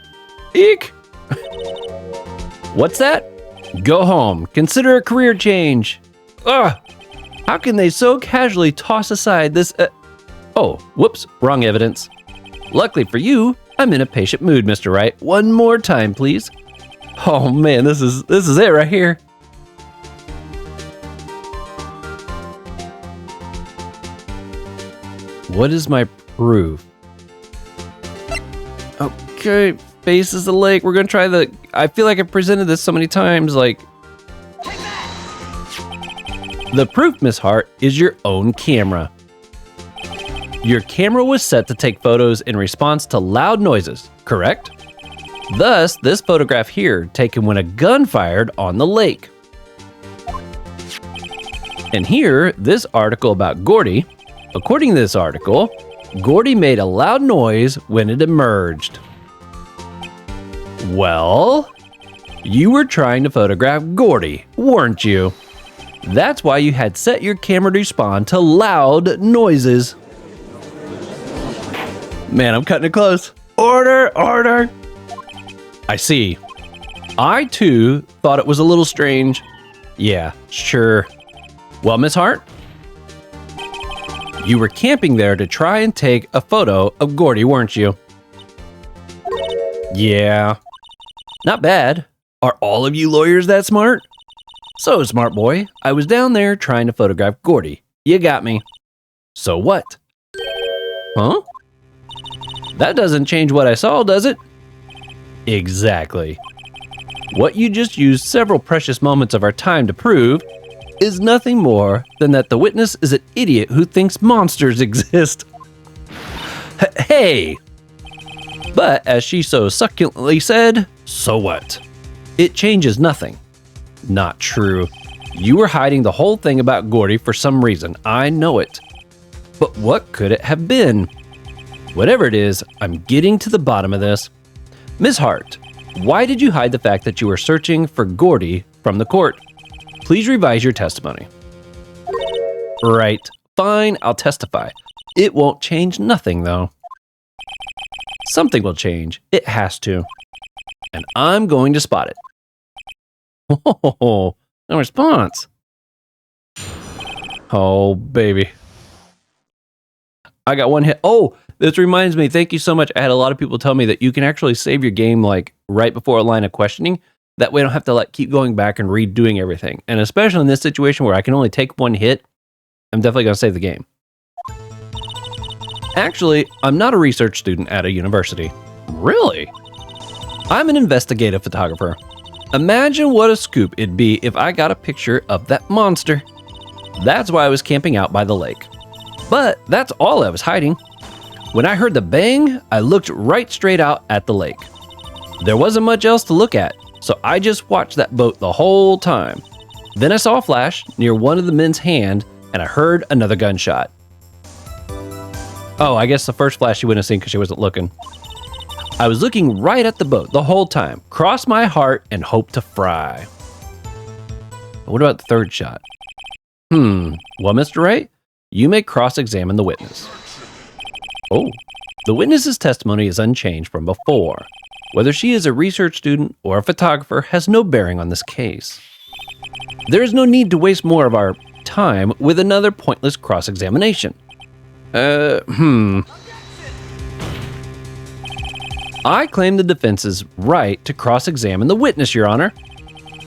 Eek! What's that? Go home. Consider a career change. Ugh! How can they so casually toss aside this... Oh, whoops, wrong evidence. Luckily for you, I'm in a patient mood, Mr. Wright. One more time, please. Oh man, this is it right here. What is my proof? Okay, faces the lake. We're gonna try the... I feel like I've presented this so many times, like... The proof, Miss Hart, is your own camera. Your camera was set to take photos in response to loud noises, correct? Thus, this photograph here, taken when a gun fired on the lake. And here, this article about Gordy. According to this article, Gordy made a loud noise when it emerged. Well, you were trying to photograph Gordy, weren't you? That's why you had set your camera to respond to loud noises. Man, I'm cutting it close. Order, order. I see. I too thought it was a little strange. Yeah, sure. Well, Miss Hart, you were camping there to try and take a photo of Gordy, weren't you? Yeah. Not bad. Are all of you lawyers that smart? So, smart boy, I was down there trying to photograph Gordy. You got me. So what? Huh? That doesn't change what I saw, does it? Exactly. What you just used several precious moments of our time to prove is nothing more than that the witness is an idiot who thinks monsters exist. Hey! But as she so succulently said, so what? It changes nothing. Not true. You were hiding the whole thing about Gordy for some reason. I know it. But what could it have been? Whatever it is, I'm getting to the bottom of this. Ms. Hart, why did you hide the fact that you were searching for Gordy from the court? Please revise your testimony. Right. Fine, I'll testify. It won't change nothing, though. Something will change. It has to. And I'm going to spot it. Oh, no response. Oh, baby. I got one hit. Oh, this reminds me. Thank you so much. I had a lot of people tell me that you can actually save your game like right before a line of questioning. That way I don't have to like keep going back and redoing everything. And especially in this situation where I can only take one hit, I'm definitely going to save the game. Actually, I'm not a research student at a university. Really? I'm an investigative photographer. Imagine what a scoop it'd be if I got a picture of that monster. That's why I was camping out by the lake. But that's all I was hiding. When I heard the bang, I looked right straight out at the lake. There wasn't much else to look at, so I just watched that boat the whole time. Then I saw a flash near one of the men's hand, and I heard another gunshot. Oh, I guess the first flash she wouldn't have seen because she wasn't looking. I was looking right at the boat the whole time. Cross my heart and hope to fry. What about the third shot? Well, Mr. Wright, you may cross-examine the witness. Oh, the witness's testimony is unchanged from before. Whether she is a research student or a photographer has no bearing on this case. There is no need to waste more of our time with another pointless cross-examination. I claim the defense's right to cross-examine the witness, Your Honor.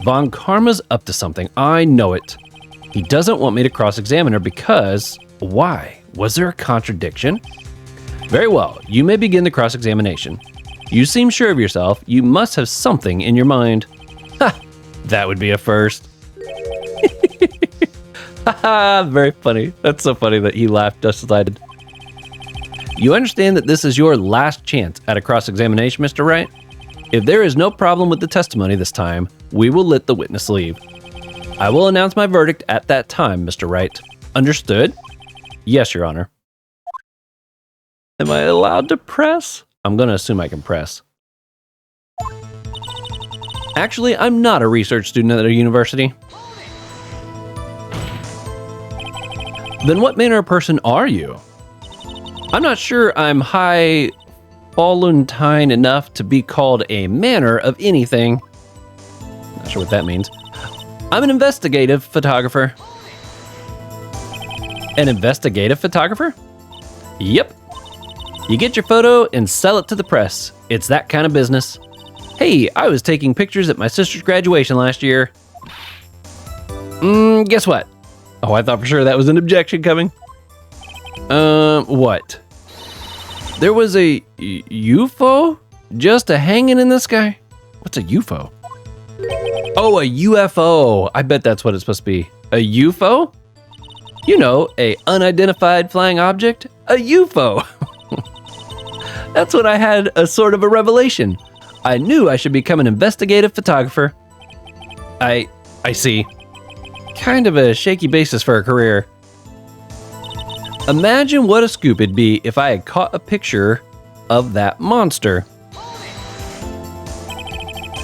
Von Karma's up to something. I know it. He doesn't want me to cross-examine her because... Why? Was there a contradiction? Very well. You may begin the cross-examination. You seem sure of yourself. You must have something in your mind. Ha! That would be a first. Haha, very funny. That's so funny that he laughed just as I did. You understand that this is your last chance at a cross-examination, Mr. Wright? If there is no problem with the testimony this time, we will let the witness leave. I will announce my verdict at that time, Mr. Wright. Understood? Yes, Your Honor. Am I allowed to press? I'm going to assume I can press. Actually, I'm not a research student at a university. Then what manner of person are you? I'm not sure I'm high Valentine enough to be called a manner of anything. Not sure what that means. I'm an investigative photographer. An investigative photographer? Yep. You get your photo and sell it to the press. It's that kind of business. Hey, I was taking pictures at my sister's graduation last year. Guess what? Oh, I thought for sure that was an objection coming. What? There was a UFO just hanging in the sky? What's a UFO? Oh, a UFO. I bet that's what it's supposed to be. A UFO? You know, a unidentified flying object. A UFO. That's when I had a sort of a revelation. I knew I should become an investigative photographer. I see. Kind of a shaky basis for a career. Imagine what a scoop it'd be if I had caught a picture of that monster.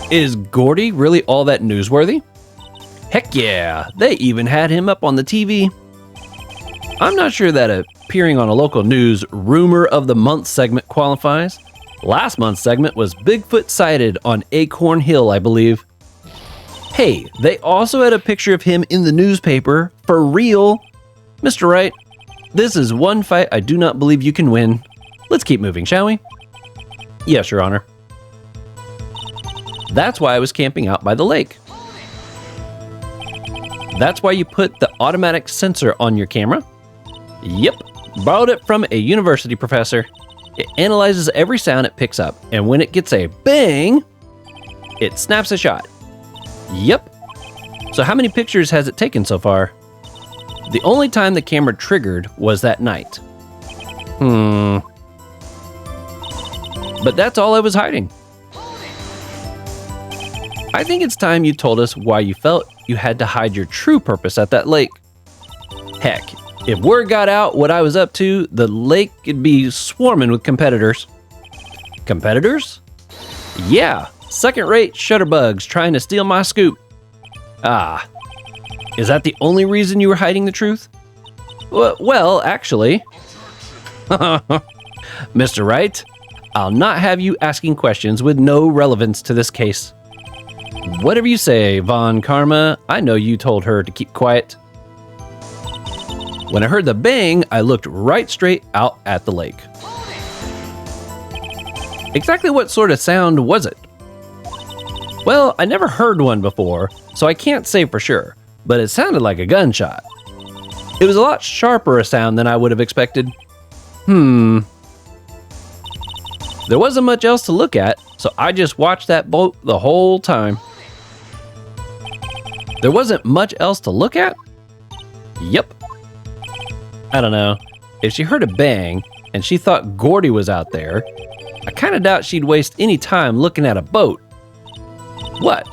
Is Gordy really all that newsworthy? Heck yeah, they even had him up on the TV. I'm not sure that appearing on a local news rumor of the month segment qualifies. Last month's segment was Bigfoot sighted on Acorn Hill, I believe. Hey, they also had a picture of him in the newspaper, for real. Mr. Wright, this is one fight I do not believe you can win. Let's keep moving, shall we? Yes, Your Honor. That's why I was camping out by the lake. That's why you put the automatic sensor on your camera? Yep, borrowed it from a university professor. It analyzes every sound it picks up, and when it gets a bang, it snaps a shot. Yep. So how many pictures has it taken so far? The only time the camera triggered was that night. But that's all I was hiding. I think it's time you told us why you felt you had to hide your true purpose at that lake. Heck, if word got out what I was up to, the lake could be swarming with competitors. Competitors? Yeah, second-rate shutterbugs trying to steal my scoop. Ah, is that the only reason you were hiding the truth? Well, actually. Mr. Wright, I'll not have you asking questions with no relevance to this case. Whatever you say, Von Karma, I know you told her to keep quiet. When I heard the bang, I looked right straight out at the lake. Exactly what sort of sound was it? Well, I never heard one before, so I can't say for sure, but it sounded like a gunshot. It was a lot sharper a sound than I would have expected. There wasn't much else to look at, so I just watched that boat the whole time. There wasn't much else to look at? Yep. I don't know. If she heard a bang and she thought Gordy was out there, I kind of doubt she'd waste any time looking at a boat. What?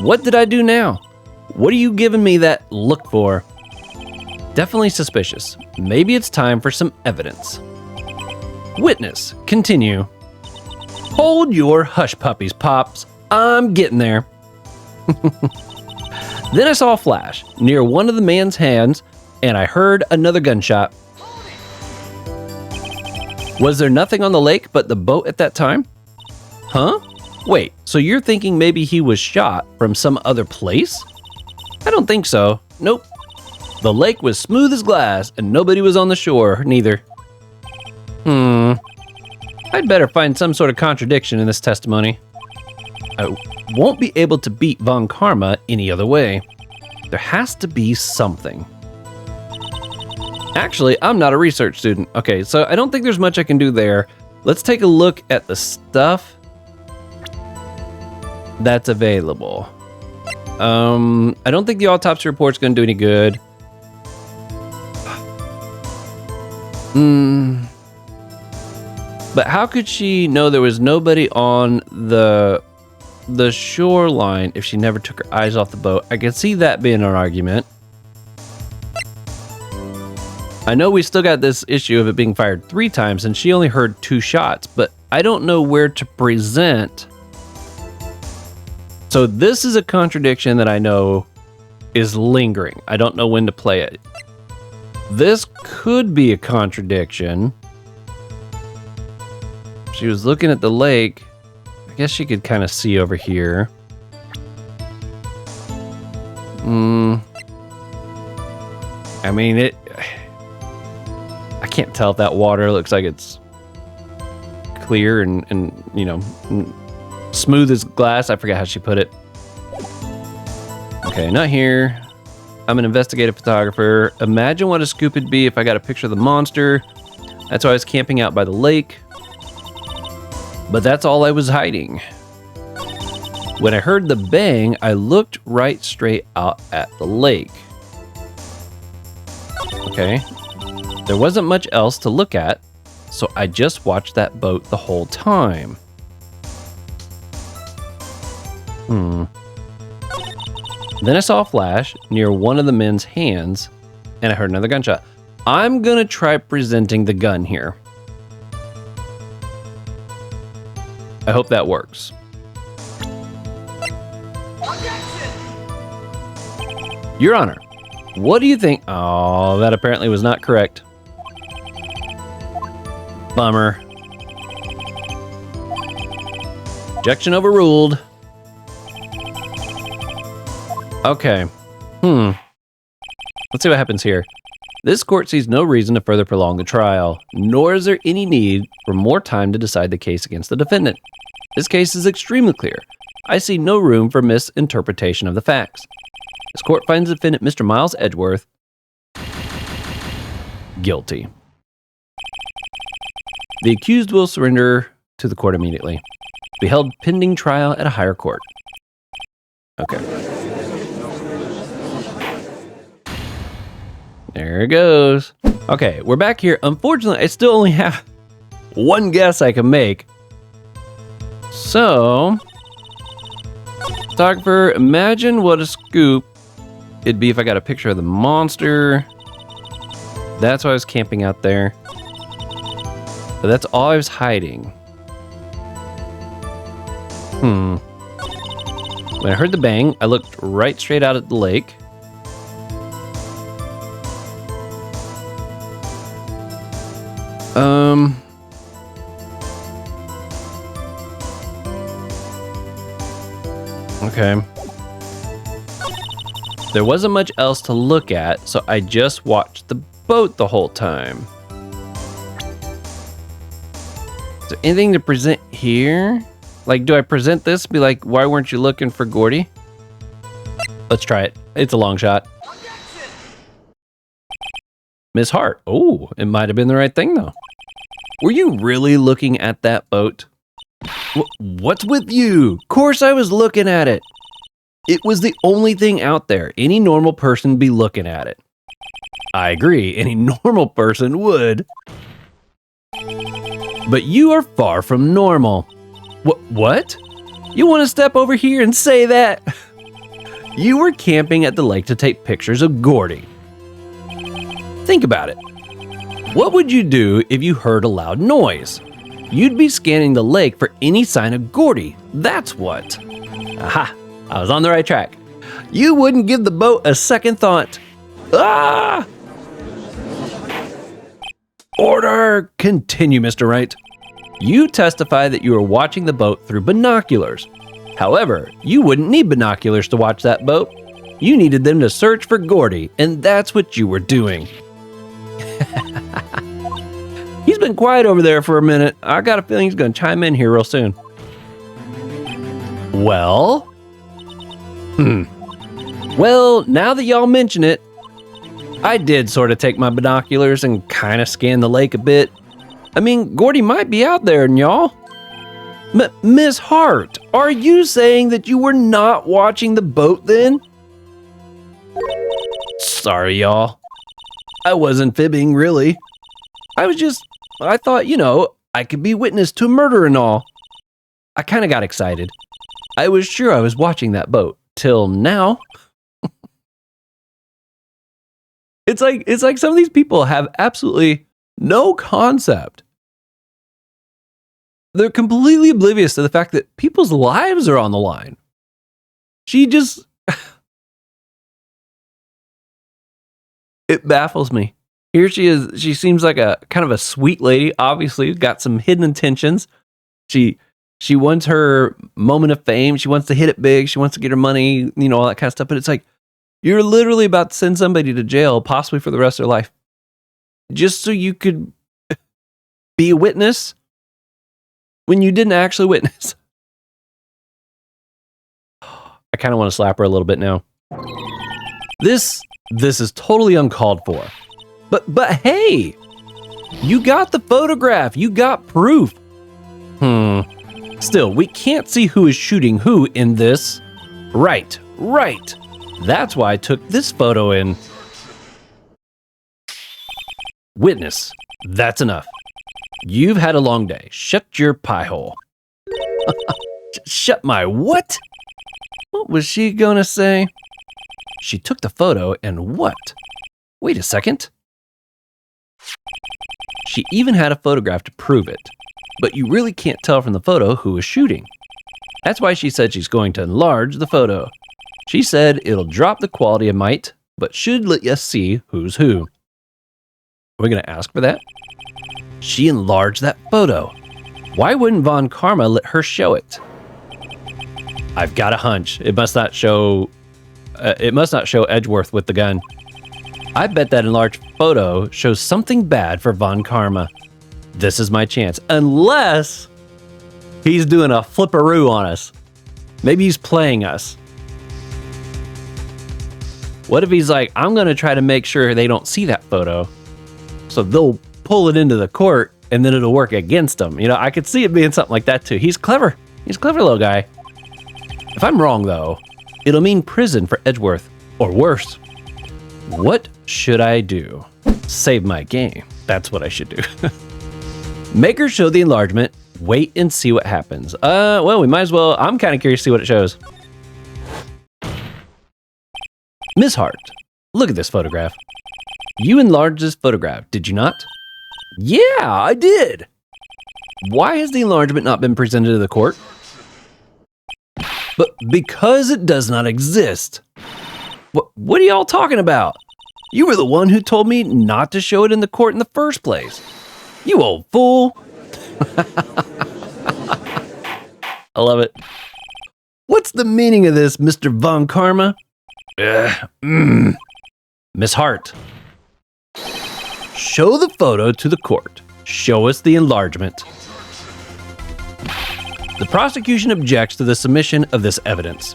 What did I do now? What are you giving me that look for? Definitely suspicious. Maybe it's time for some evidence. Witness, continue. Hold your hush puppies, Pops. I'm getting there. Then I saw a flash near one of the man's hands, and I heard another gunshot. Was there nothing on the lake but the boat at that time? Huh? Wait, so you're thinking maybe he was shot from some other place? I don't think so. Nope. The lake was smooth as glass, and nobody was on the shore, neither. I'd better find some sort of contradiction in this testimony. I won't be able to beat Von Karma any other way. There has to be something. Actually, I'm not a research student. Okay, so I don't think there's much I can do there. Let's take a look at the stuff that's available. I don't think the autopsy report's gonna do any good. But how could she know there was nobody on the shoreline if she never took her eyes off the boat? I can see that being an argument. I know we still got this issue of it being fired 3 times and she only heard 2 shots, but I don't know where to present. So this is a contradiction that I know is lingering. I don't know when to play it. This could be a contradiction. She was looking at the lake. I guess she could kind of see over here. I mean, I can't tell if that water looks like it's clear and you know, smooth as glass. I forget how she put it. Okay, not here. I'm an investigative photographer. Imagine what a scoop would be if I got a picture of the monster. That's why I was camping out by the lake. But that's all I was hiding. When I heard the bang, I looked right straight out at the lake. Okay. There wasn't much else to look at, so I just watched that boat the whole time. Then I saw a flash near one of the men's hands, and I heard another gunshot. I'm gonna try presenting the gun here. I hope that works. Your Honor, what do you think? Oh, that apparently was not correct. Bummer. Objection overruled. Okay. Let's see what happens here. This court sees no reason to further prolong the trial, nor is there any need for more time to decide the case against the defendant. This case is extremely clear. I see no room for misinterpretation of the facts. This court finds the defendant, Mr. Miles Edgeworth, guilty. The accused will surrender to the court immediately. Be held pending trial at a higher court. Okay. There it goes. Okay, we're back here. Unfortunately, I still only have one guess I can make. So, photographer, imagine what a scoop it'd be if I got a picture of the monster. That's why I was camping out there. But that's all I was hiding. When I heard the bang, I looked right straight out at the lake. Okay. There wasn't much else to look at, so I just watched the boat the whole time. Is there anything to present here? Like, do I present this? Be like, why weren't you looking for Gordy? Let's try it. It's a long shot. Miss Hart. Oh, it might have been the right thing, though. Were you really looking at that boat? What's with you? Of course I was looking at it. It was the only thing out there. Any normal person would be looking at it. I agree. Any normal person would. But you are far from normal. What? You want to step over here and say that? You were camping at the lake to take pictures of Gordy. Think about it. What would you do if you heard a loud noise? You'd be scanning the lake for any sign of Gordy. That's what. Aha, I was on the right track. You wouldn't give the boat a second thought. Ah! Order! Continue, Mr. Wright. You testify that you were watching the boat through binoculars. However, you wouldn't need binoculars to watch that boat. You needed them to search for Gordy, and that's what you were doing. He's been quiet over there for a minute. I got a feeling he's going to chime in here real soon. Well? Well, now that y'all mention it, I did sort of take my binoculars and kind of scan the lake a bit. I mean, Gordy might be out there, and y'all. Miss Hart, are you saying that you were not watching the boat then? Sorry, y'all. I wasn't fibbing, really. I thought, I could be witness to a murder and all. I kind of got excited. I was sure I was watching that boat, till now. It's like some of these people have absolutely no concept. They're completely oblivious to the fact that people's lives are on the line. She just... It baffles me. Here she is. She seems like a kind of a sweet lady, obviously, got some hidden intentions. She wants her moment of fame. She wants to hit it big. She wants to get her money, all that kind of stuff. But it's like, you're literally about to send somebody to jail, possibly for the rest of their life, just so you could be a witness when you didn't actually witness. I kind of want to slap her a little bit now. This is totally uncalled for. But hey, you got the photograph. You got proof. Still, we can't see who is shooting who in this. Right. That's why I took this photo in. Witness, that's enough. You've had a long day. Shut your pie hole. Shut my what? What was she gonna say? She took the photo and what? Wait a second. She even had a photograph to prove it. But you really can't tell from the photo who is shooting. That's why she said she's going to enlarge the photo. She said it'll drop the quality a mite, but should let us see who's who. Are we going to ask for that? She enlarged that photo. Why wouldn't Von Karma let her show it? I've got a hunch. It must not show Edgeworth with the gun. I bet that enlarged photo shows something bad for Von Karma. This is my chance. Unless he's doing a flipperoo on us. Maybe he's playing us. What if he's like, I'm going to try to make sure they don't see that photo, so they'll pull it into the court and then it'll work against them. I could see it being something like that too. He's clever. He's a clever little guy. If I'm wrong though, it'll mean prison for Edgeworth or worse. What should I do? Save my game. That's what I should do. Make her show the enlargement. Wait and see what happens. Well, we might as well. I'm kind of curious to see what it shows. Miss Hart, look at this photograph. You enlarged this photograph, did you not? Yeah, I did. Why has the enlargement not been presented to the court? But because it does not exist. What are y'all talking about? You were the one who told me not to show it in the court in the first place. You old fool. I love it. What's the meaning of this, Mr. Von Karma? Miss Hart. Show the photo to the court. Show us the enlargement. The prosecution objects to the submission of this evidence.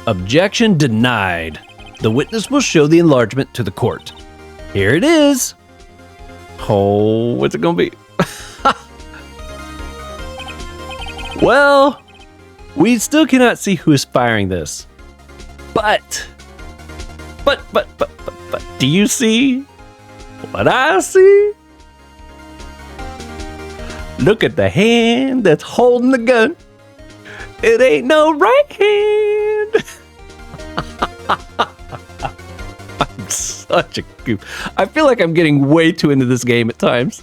Objection denied. The witness will show the enlargement to the court. Here it is. Oh, what's it gonna be? Well, we still cannot see who is firing this. But, do you see what I see? Look at the hand that's holding the gun. It ain't no right hand. I'm such a goof. I feel like I'm getting way too into this game at times.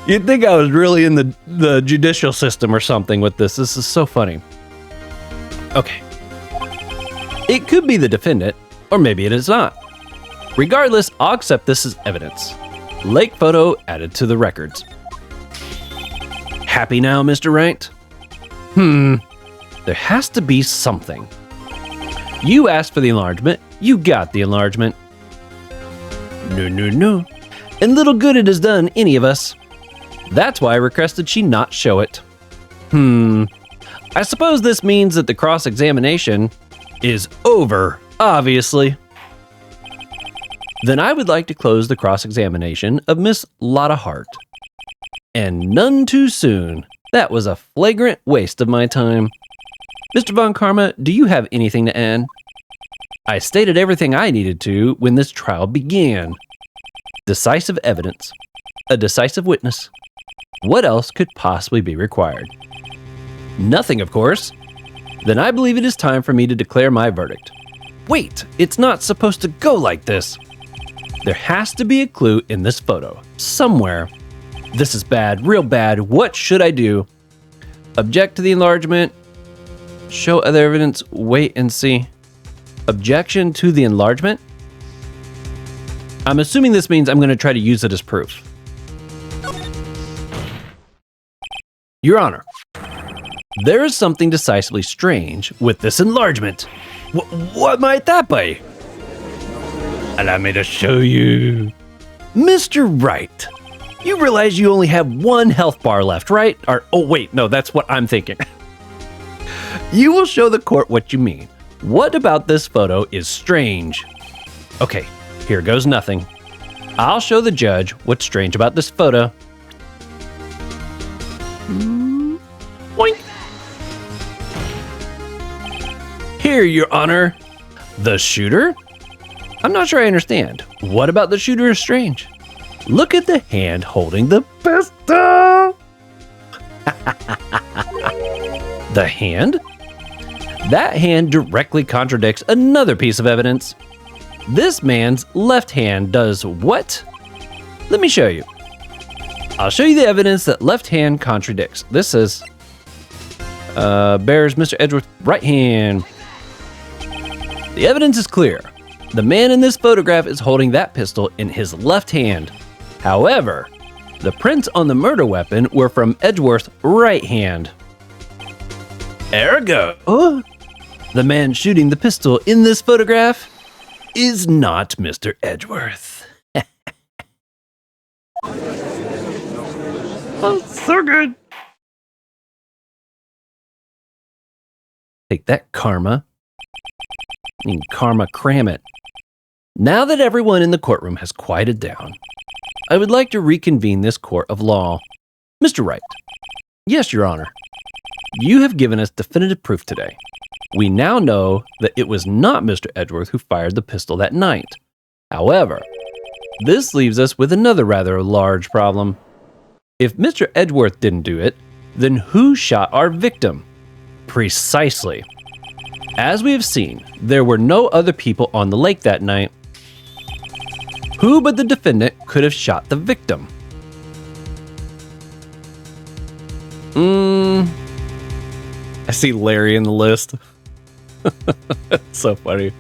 You'd think I was really in the judicial system or something with this. This is so funny. Okay. It could be the defendant, or maybe it is not. Regardless, I'll accept this as evidence. Lake photo added to the records. Happy now, Mr. Wright? There has to be something. You asked for the enlargement. You got the enlargement. No. And little good it has done any of us. That's why I requested she not show it. I suppose this means that the cross-examination is over, obviously. Then I would like to close the cross-examination of Miss Lotta Hart. And none too soon. That was a flagrant waste of my time. Mr. Von Karma, do you have anything to add? I stated everything I needed to when this trial began. Decisive evidence. A decisive witness. What else could possibly be required? Nothing, of course. Then I believe it is time for me to declare my verdict. Wait, it's not supposed to go like this. There has to be a clue in this photo, somewhere. This is bad, real bad. What should I do? Object to the enlargement. Show other evidence. Wait and see. Objection to the enlargement? I'm assuming this means I'm going to try to use it as proof. Your Honor, there is something decisively strange with this enlargement. What might that be? Allow me to show you. Mr. Wright, you realize you only have one health bar left, right? Or, oh wait, no, that's what I'm thinking. You will show the court what you mean. What about this photo is strange? Okay, here goes nothing. I'll show the judge what's strange about this photo. Boink. Here, Your Honor. The shooter? I'm not sure I understand. What about the shooter is strange? Look at the hand holding the pistol. The hand? That hand directly contradicts another piece of evidence. This man's left hand does what? Let me show you. I'll show you the evidence that left hand contradicts. This is bears Mr. Edgeworth's right hand. The evidence is clear. The man in this photograph is holding that pistol in his left hand. However, the prints on the murder weapon were from Edgeworth's right hand. Ergo, the man shooting the pistol in this photograph is not Mr. Edgeworth. Oh, so good. Take that, Karma. You can Karma cram it. Now that everyone in the courtroom has quieted down, I would like to reconvene this court of law. Mr. Wright. Yes, Your Honor. You have given us definitive proof today. We now know that it was not Mr. Edgeworth who fired the pistol that night. However, this leaves us with another rather large problem. If Mr. Edgeworth didn't do it, then who shot our victim? Precisely. As we have seen, there were no other people on the lake that night. Who but the defendant could have shot the victim? I see Larry in the list. So funny.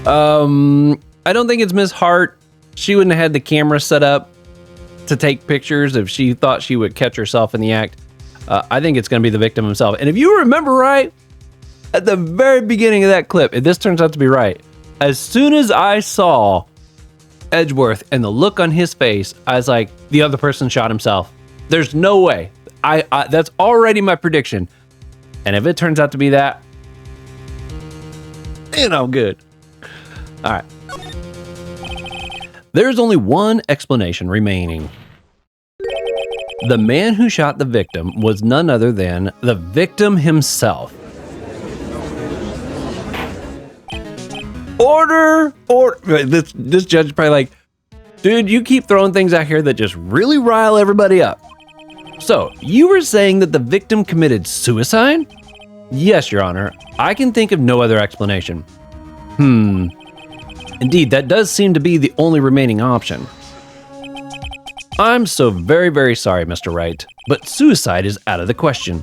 I don't think it's Miss Hart. She wouldn't have had the camera set up to take pictures if she thought she would catch herself in the act. I think it's going to be the victim himself. And if you remember right, at the very beginning of that clip, if this turns out to be right, as soon as I saw Edgeworth and the look on his face, I was like, the other person shot himself. There's no way. That's already my prediction. And if it turns out to be that, good. All right. There's only one explanation remaining. The man who shot the victim was none other than the victim himself. Order! This judge is probably like, dude, you keep throwing things out here that just really rile everybody up. So, you were saying that the victim committed suicide? Yes, Your Honor. I can think of no other explanation. Indeed, that does seem to be the only remaining option. I'm so very, very sorry, Mr. Wright, but suicide is out of the question.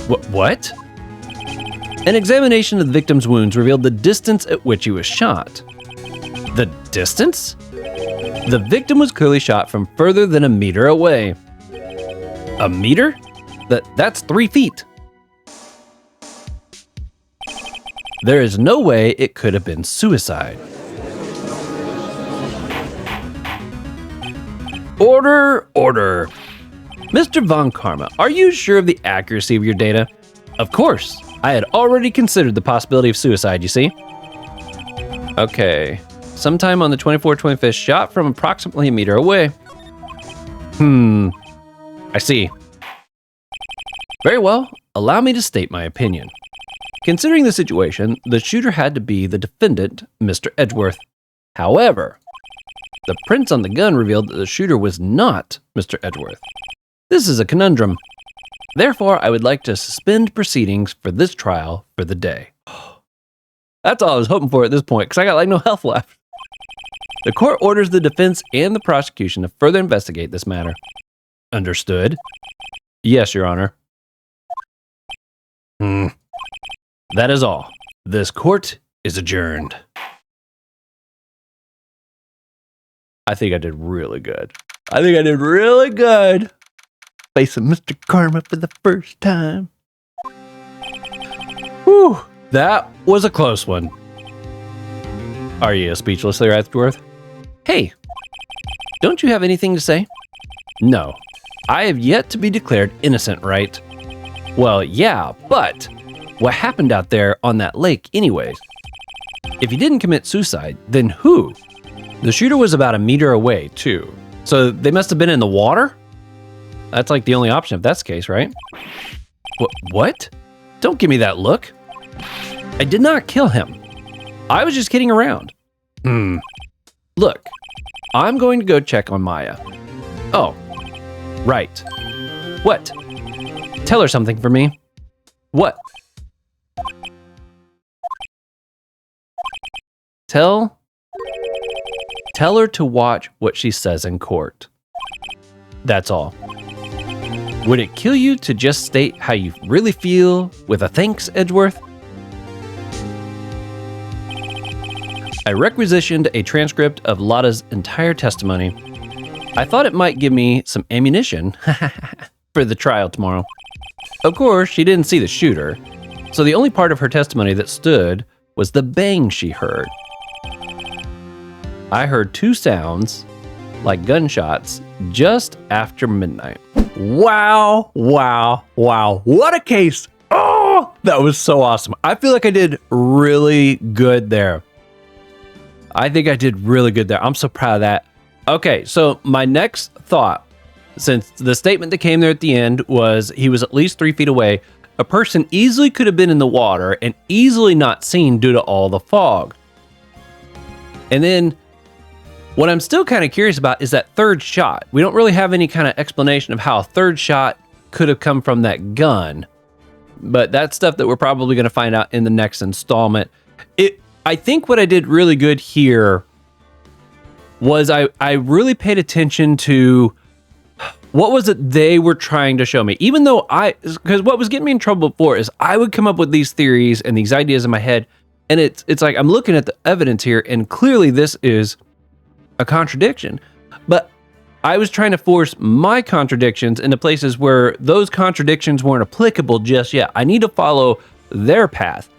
What? An examination of the victim's wounds revealed the distance at which he was shot. The distance? The victim was clearly shot from further than a meter away. A meter? That's 3 feet. There is no way it could have been suicide. Order, order. Mr. Von Karma, are you sure of the accuracy of your data? Of course. I had already considered the possibility of suicide, you see. Okay. Sometime on the 24-25th, shot from approximately a meter away. I see. Very well. Allow me to state my opinion. Considering the situation, the shooter had to be the defendant, Mr. Edgeworth. However, the prints on the gun revealed that the shooter was not Mr. Edgeworth. This is a conundrum. Therefore, I would like to suspend proceedings for this trial for the day. That's all I was hoping for at this point, because I got like no health left. The court orders the defense and the prosecution to further investigate this matter. Understood? Yes, Your Honor. That is all. This court is adjourned. I think I did really good. Facing Mr. Karma for the first time. Whew, that was a close one. Are you speechless there, Edgeworth? Hey, don't you have anything to say? No, I have yet to be declared innocent, Wright. Well, yeah, but what happened out there on that lake anyways? If he didn't commit suicide, then who? The shooter was about a meter away, too. So they must have been in the water? That's like the only option if that's the case, right? What? Don't give me that look. I did not kill him. I was just kidding around. Look, I'm going to go check on Maya. Oh, right. What? Tell her something for me. What? Tell her to watch what she says in court. That's all. Would it kill you to just state how you really feel with a thanks, Edgeworth? I requisitioned a transcript of Lotta's entire testimony. I thought it might give me some ammunition for the trial tomorrow. Of course, she didn't see the shooter, so the only part of her testimony that stood was the bang she heard. I heard two sounds, like gunshots, just after midnight. Wow. What a case. Oh, that was so awesome. I feel like I did really good there. I think I did really good there. I'm so proud of that. Okay, so my next thought, since the statement that came there at the end was he was at least 3 feet away, a person easily could have been in the water and easily not seen due to all the fog. And then what I'm still kind of curious about is that third shot. We don't really have any kind of explanation of how a third shot could have come from that gun, but that's stuff that we're probably going to find out in the next installment. I think what I did really good here was I really paid attention to what was it they were trying to show me. Even though because what was getting me in trouble before is I would come up with these theories and these ideas in my head, and it's like I'm looking at the evidence here, and clearly this is a contradiction. But I was trying to force my contradictions into places where those contradictions weren't applicable just yet. I need to follow their path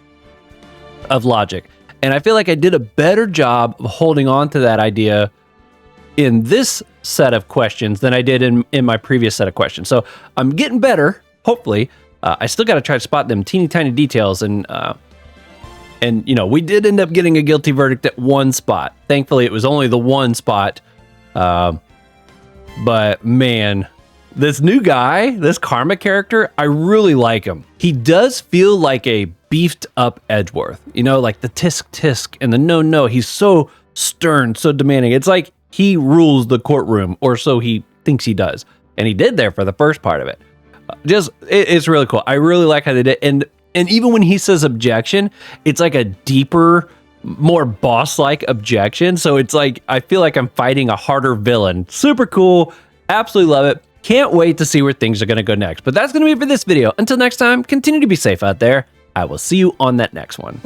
of logic. And I feel like I did a better job of holding on to that idea in this set of questions than I did in my previous set of questions. So I'm getting better, hopefully. I still got to try to spot them teeny tiny details. And you know, we did end up getting a guilty verdict at one spot. Thankfully, it was only the one spot. But man, this new guy, this Karma character, I really like him. He does feel like a beefed up Edgeworth, you know, like the tisk and the no. He's so stern, so demanding. It's like he rules the courtroom, or so he thinks he does. And he did there for the first part of it. It's really cool. I really like how they did. And even when he says objection, it's like a deeper, more boss-like objection. So it's like, I feel like I'm fighting a harder villain. Super cool. Absolutely love it. Can't wait to see where things are going to go next. But that's going to be it for this video. Until next time, continue to be safe out there. I will see you on that next one.